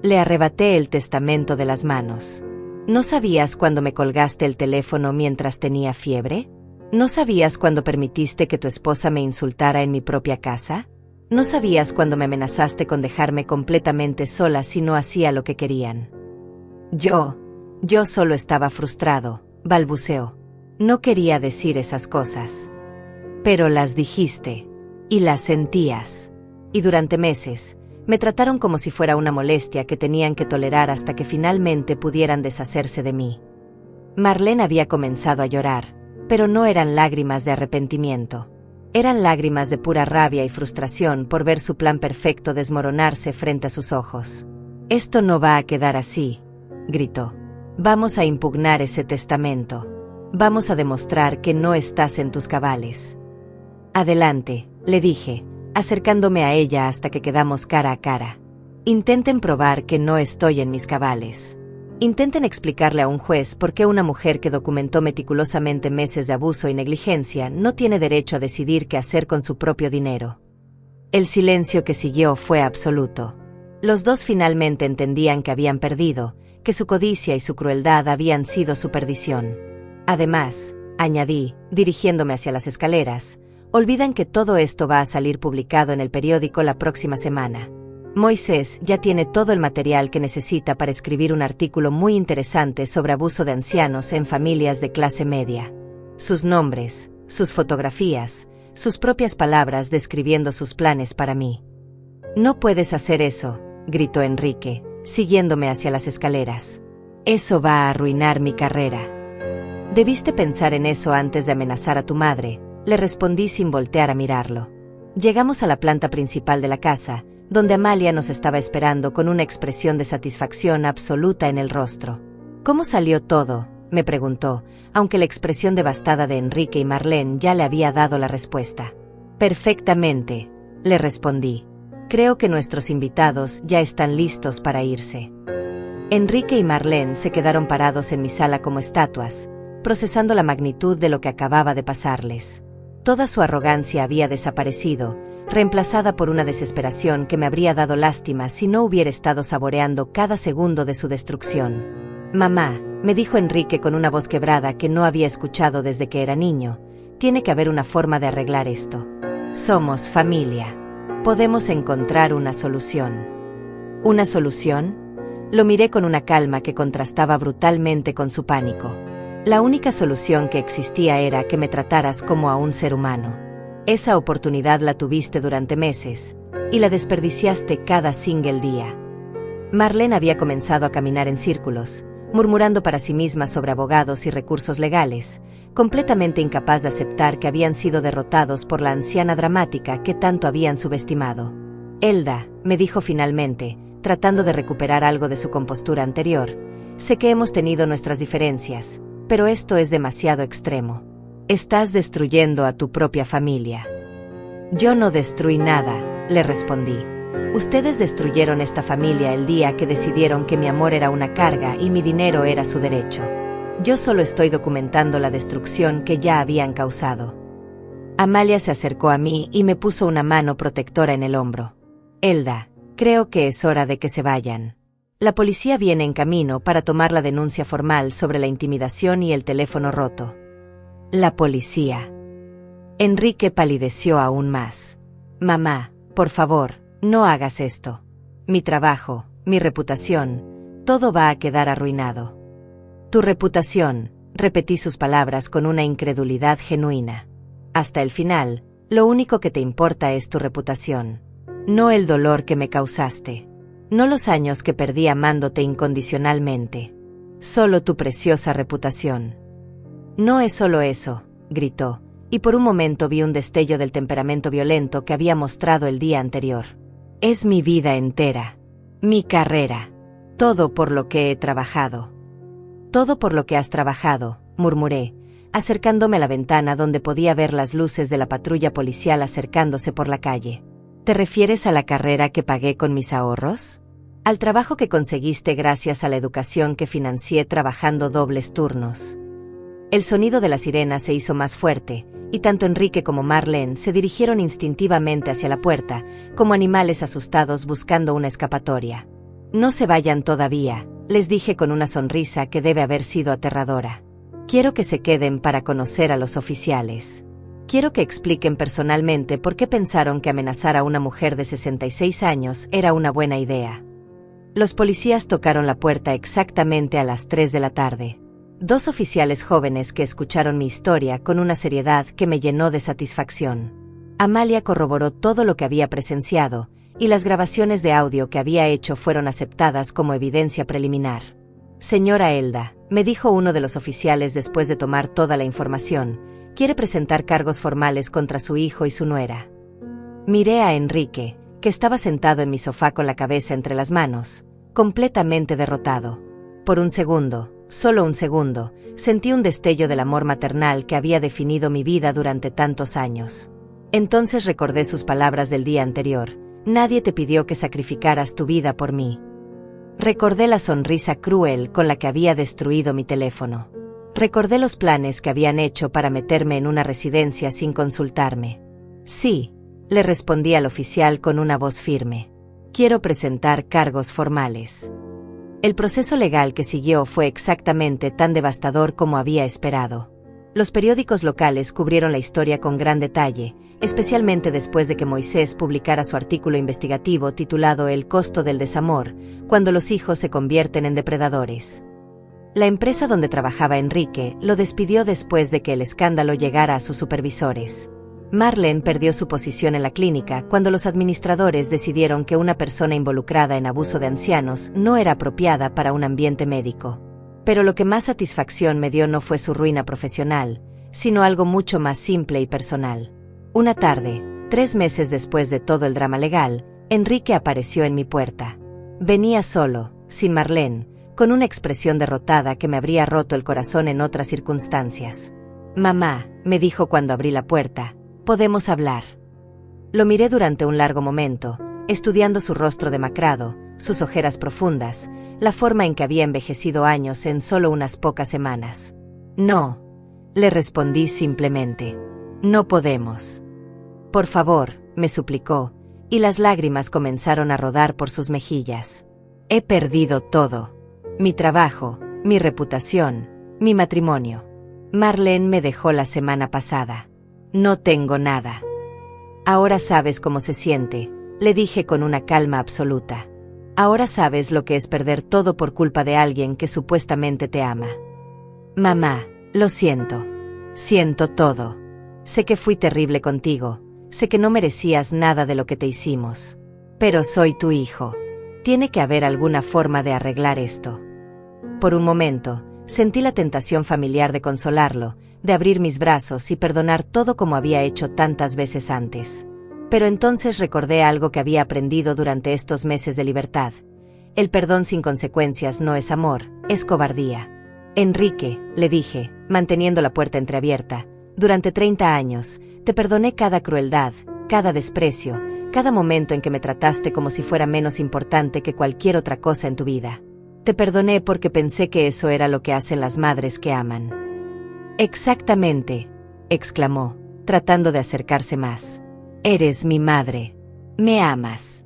Le arrebaté el testamento de las manos. ¿No sabías cuando me colgaste el teléfono mientras tenía fiebre? ¿No sabías cuando permitiste que tu esposa me insultara en mi propia casa? ¿No sabías cuando me amenazaste con dejarme completamente sola si no hacía lo que querían? Yo solo estaba frustrado, balbuceó. No quería decir esas cosas. Pero las dijiste. Y las sentías. Y durante meses, me trataron como si fuera una molestia que tenían que tolerar hasta que finalmente pudieran deshacerse de mí. Marlene había comenzado a llorar, pero no eran lágrimas de arrepentimiento. Eran lágrimas de pura rabia y frustración por ver su plan perfecto desmoronarse frente a sus ojos. «Esto no va a quedar así», gritó. «Vamos a impugnar ese testamento. Vamos a demostrar que no estás en tus cabales». «Adelante», le dije, acercándome a ella hasta que quedamos cara a cara. «Intenten probar que no estoy en mis cabales. Intenten explicarle a un juez por qué una mujer que documentó meticulosamente meses de abuso y negligencia no tiene derecho a decidir qué hacer con su propio dinero». El silencio que siguió fue absoluto. Los dos finalmente entendían que habían perdido, que su codicia y su crueldad habían sido su perdición. Además, añadí, dirigiéndome hacia las escaleras, olvidan que todo esto va a salir publicado en el periódico la próxima semana. Moisés ya tiene todo el material que necesita para escribir un artículo muy interesante sobre abuso de ancianos en familias de clase media. Sus nombres, sus fotografías, sus propias palabras describiendo sus planes para mí. «No puedes hacer eso», gritó Enrique, siguiéndome hacia las escaleras. «Eso va a arruinar mi carrera». «Debiste pensar en eso antes de amenazar a tu madre», le respondí sin voltear a mirarlo. Llegamos a la planta principal de la casa, donde Amalia nos estaba esperando con una expresión de satisfacción absoluta en el rostro. «¿Cómo salió todo?», me preguntó, aunque la expresión devastada de Enrique y Marlene ya le había dado la respuesta. «Perfectamente», le respondí. «Creo que nuestros invitados ya están listos para irse». Enrique y Marlene se quedaron parados en mi sala como estatuas, procesando la magnitud de lo que acababa de pasarles. Toda su arrogancia había desaparecido, reemplazada por una desesperación que me habría dado lástima si no hubiera estado saboreando cada segundo de su destrucción. «Mamá», me dijo Enrique con una voz quebrada que no había escuchado desde que era niño, «tiene que haber una forma de arreglar esto. Somos familia. Podemos encontrar una solución». ¿Una solución? Lo miré con una calma que contrastaba brutalmente con su pánico. La única solución que existía era que me trataras como a un ser humano. Esa oportunidad la tuviste durante meses, y la desperdiciaste cada single día. Marlene había comenzado a caminar en círculos, murmurando para sí misma sobre abogados y recursos legales, completamente incapaz de aceptar que habían sido derrotados por la anciana dramática que tanto habían subestimado. «Elda», me dijo finalmente, tratando de recuperar algo de su compostura anterior, «sé que hemos tenido nuestras diferencias, pero esto es demasiado extremo. Estás destruyendo a tu propia familia». «Yo no destruí nada», le respondí. «Ustedes destruyeron esta familia el día que decidieron que mi amor era una carga y mi dinero era su derecho. Yo solo estoy documentando la destrucción que ya habían causado». Amalia se acercó a mí y me puso una mano protectora en el hombro. Elda, creo que es hora de que se vayan. La policía viene en camino para tomar la denuncia formal sobre la intimidación y el teléfono roto. La policía. Enrique palideció aún más. Mamá, por favor, no hagas esto. Mi trabajo, mi reputación, todo va a quedar arruinado. Tu reputación, repetí sus palabras con una incredulidad genuina. Hasta el final, lo único que te importa es tu reputación. No el dolor que me causaste. No los años que perdí amándote incondicionalmente. Solo tu preciosa reputación. No es solo eso, gritó, y por un momento vi un destello del temperamento violento que había mostrado el día anterior. Es mi vida entera. Mi carrera. Todo por lo que he trabajado. Todo por lo que has trabajado, murmuré, acercándome a la ventana donde podía ver las luces de la patrulla policial acercándose por la calle. ¿Te refieres a la carrera que pagué con mis ahorros? ¿Al trabajo que conseguiste gracias a la educación que financié trabajando dobles turnos? El sonido de la sirena se hizo más fuerte, y tanto Enrique como Marlene se dirigieron instintivamente hacia la puerta, como animales asustados buscando una escapatoria. No se vayan todavía, les dije con una sonrisa que debe haber sido aterradora. Quiero que se queden para conocer a los oficiales. Quiero que expliquen personalmente por qué pensaron que amenazar a una mujer de 66 años era una buena idea. Los policías tocaron la puerta exactamente a las 3 de la tarde. 2 oficiales jóvenes que escucharon mi historia con una seriedad que me llenó de satisfacción. Amalia corroboró todo lo que había presenciado, y las grabaciones de audio que había hecho fueron aceptadas como evidencia preliminar. Señora Elda, me dijo uno de los oficiales después de tomar toda la información, quiere presentar cargos formales contra su hijo y su nuera. Miré a Enrique, que estaba sentado en mi sofá con la cabeza entre las manos, completamente derrotado. Por un segundo, solo un segundo, sentí un destello del amor maternal que había definido mi vida durante tantos años. Entonces recordé sus palabras del día anterior: nadie te pidió que sacrificaras tu vida por mí. Recordé la sonrisa cruel con la que había destruido mi teléfono. Recordé los planes que habían hecho para meterme en una residencia sin consultarme. Sí, le respondí al oficial con una voz firme. Quiero presentar cargos formales. El proceso legal que siguió fue exactamente tan devastador como había esperado. Los periódicos locales cubrieron la historia con gran detalle, especialmente después de que Moisés publicara su artículo investigativo titulado El costo del desamor, cuando los hijos se convierten en depredadores. La empresa donde trabajaba Enrique lo despidió después de que el escándalo llegara a sus supervisores. Marlene perdió su posición en la clínica cuando los administradores decidieron que una persona involucrada en abuso de ancianos no era apropiada para un ambiente médico. Pero lo que más satisfacción me dio no fue su ruina profesional, sino algo mucho más simple y personal. Una tarde, 3 meses después de todo el drama legal, Enrique apareció en mi puerta. Venía solo, sin Marlene, con una expresión derrotada que me habría roto el corazón en otras circunstancias. Mamá, me dijo cuando abrí la puerta, ¿podemos hablar? Lo miré durante un largo momento, estudiando su rostro demacrado, sus ojeras profundas, la forma en que había envejecido años en solo unas pocas semanas. No, le respondí simplemente. No podemos. Por favor, me suplicó, y las lágrimas comenzaron a rodar por sus mejillas. He perdido todo. Mi trabajo, mi reputación, mi matrimonio. Marlene me dejó la semana pasada. No tengo nada. Ahora sabes cómo se siente, le dije con una calma absoluta. Ahora sabes lo que es perder todo por culpa de alguien que supuestamente te ama. Mamá, lo siento. Siento todo. Sé que fui terrible contigo, sé que no merecías nada de lo que te hicimos. Pero soy tu hijo. Tiene que haber alguna forma de arreglar esto. Por un momento, sentí la tentación familiar de consolarlo, de abrir mis brazos y perdonar todo como había hecho tantas veces antes. Pero entonces recordé algo que había aprendido durante estos meses de libertad. El perdón sin consecuencias no es amor, es cobardía. Enrique, le dije, manteniendo la puerta entreabierta, durante 30 años, te perdoné cada crueldad, cada desprecio, cada momento en que me trataste como si fuera menos importante que cualquier otra cosa en tu vida. Te perdoné porque pensé que eso era lo que hacen las madres que aman. Exactamente, exclamó, tratando de acercarse más. Eres mi madre. ¿Me amas?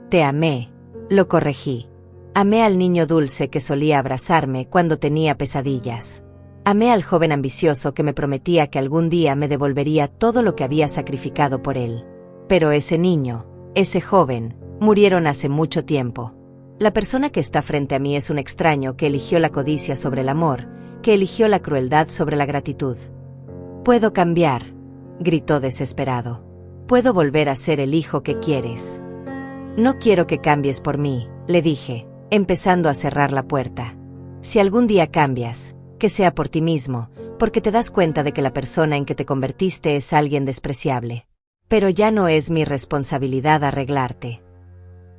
Te amé, lo corregí. Amé al niño dulce que solía abrazarme cuando tenía pesadillas. Amé al joven ambicioso que me prometía que algún día me devolvería todo lo que había sacrificado por él. Pero ese niño, ese joven, murieron hace mucho tiempo. La persona que está frente a mí es un extraño que eligió la codicia sobre el amor, que eligió la crueldad sobre la gratitud. «Puedo cambiar», gritó desesperado. «Puedo volver a ser el hijo que quieres». «No quiero que cambies por mí», le dije, empezando a cerrar la puerta. «Si algún día cambias, que sea por ti mismo, porque te das cuenta de que la persona en que te convertiste es alguien despreciable. Pero ya no es mi responsabilidad arreglarte».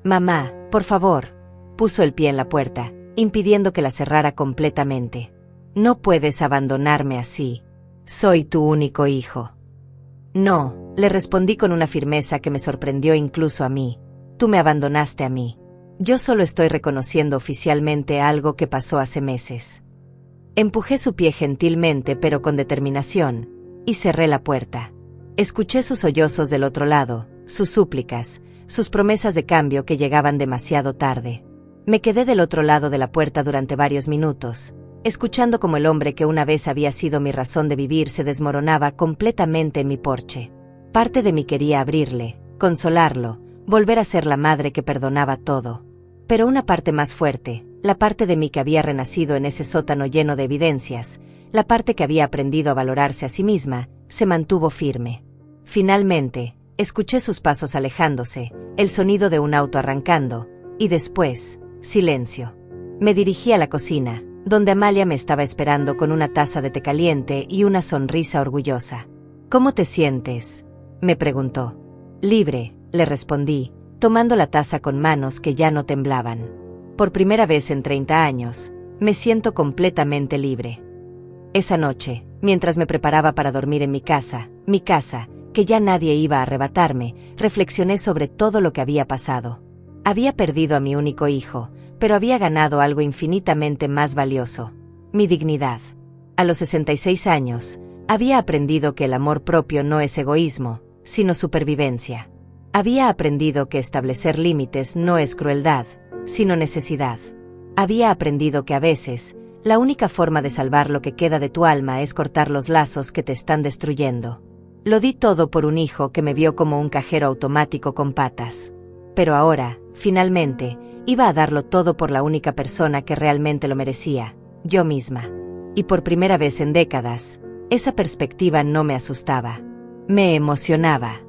«Mamá, por favor», puso el pie en la puerta, impidiendo que la cerrara completamente. «No puedes abandonarme así. Soy tu único hijo». «No», le respondí con una firmeza que me sorprendió incluso a mí. «Tú me abandonaste a mí. Yo solo estoy reconociendo oficialmente algo que pasó hace meses». Empujé su pie gentilmente pero con determinación, y cerré la puerta. Escuché sus sollozos del otro lado, sus súplicas, sus promesas de cambio que llegaban demasiado tarde. Me quedé del otro lado de la puerta durante varios minutos, escuchando como el hombre que una vez había sido mi razón de vivir se desmoronaba completamente en mi porche. Parte de mí quería abrirle, consolarlo, volver a ser la madre que perdonaba todo. Pero una parte más fuerte, la parte de mí que había renacido en ese sótano lleno de evidencias, la parte que había aprendido a valorarse a sí misma, se mantuvo firme. Finalmente, escuché sus pasos alejándose, el sonido de un auto arrancando, y después, silencio. Me dirigí a la cocina, donde Amalia me estaba esperando con una taza de té caliente y una sonrisa orgullosa. «¿Cómo te sientes?», me preguntó. «Libre», le respondí, tomando la taza con manos que ya no temblaban. Por primera vez en 30 años, me siento completamente libre. Esa noche, mientras me preparaba para dormir en mi casa, que ya nadie iba a arrebatarme, reflexioné sobre todo lo que había pasado. Había perdido a mi único hijo, pero había ganado algo infinitamente más valioso: mi dignidad. A los 66 años, había aprendido que el amor propio no es egoísmo, sino supervivencia. Había aprendido que establecer límites no es crueldad, sino necesidad. Había aprendido que a veces, la única forma de salvar lo que queda de tu alma es cortar los lazos que te están destruyendo. Lo di todo por un hijo que me vio como un cajero automático con patas. Pero ahora, finalmente, iba a darlo todo por la única persona que realmente lo merecía, yo misma. Y por primera vez en décadas, esa perspectiva no me asustaba. Me emocionaba.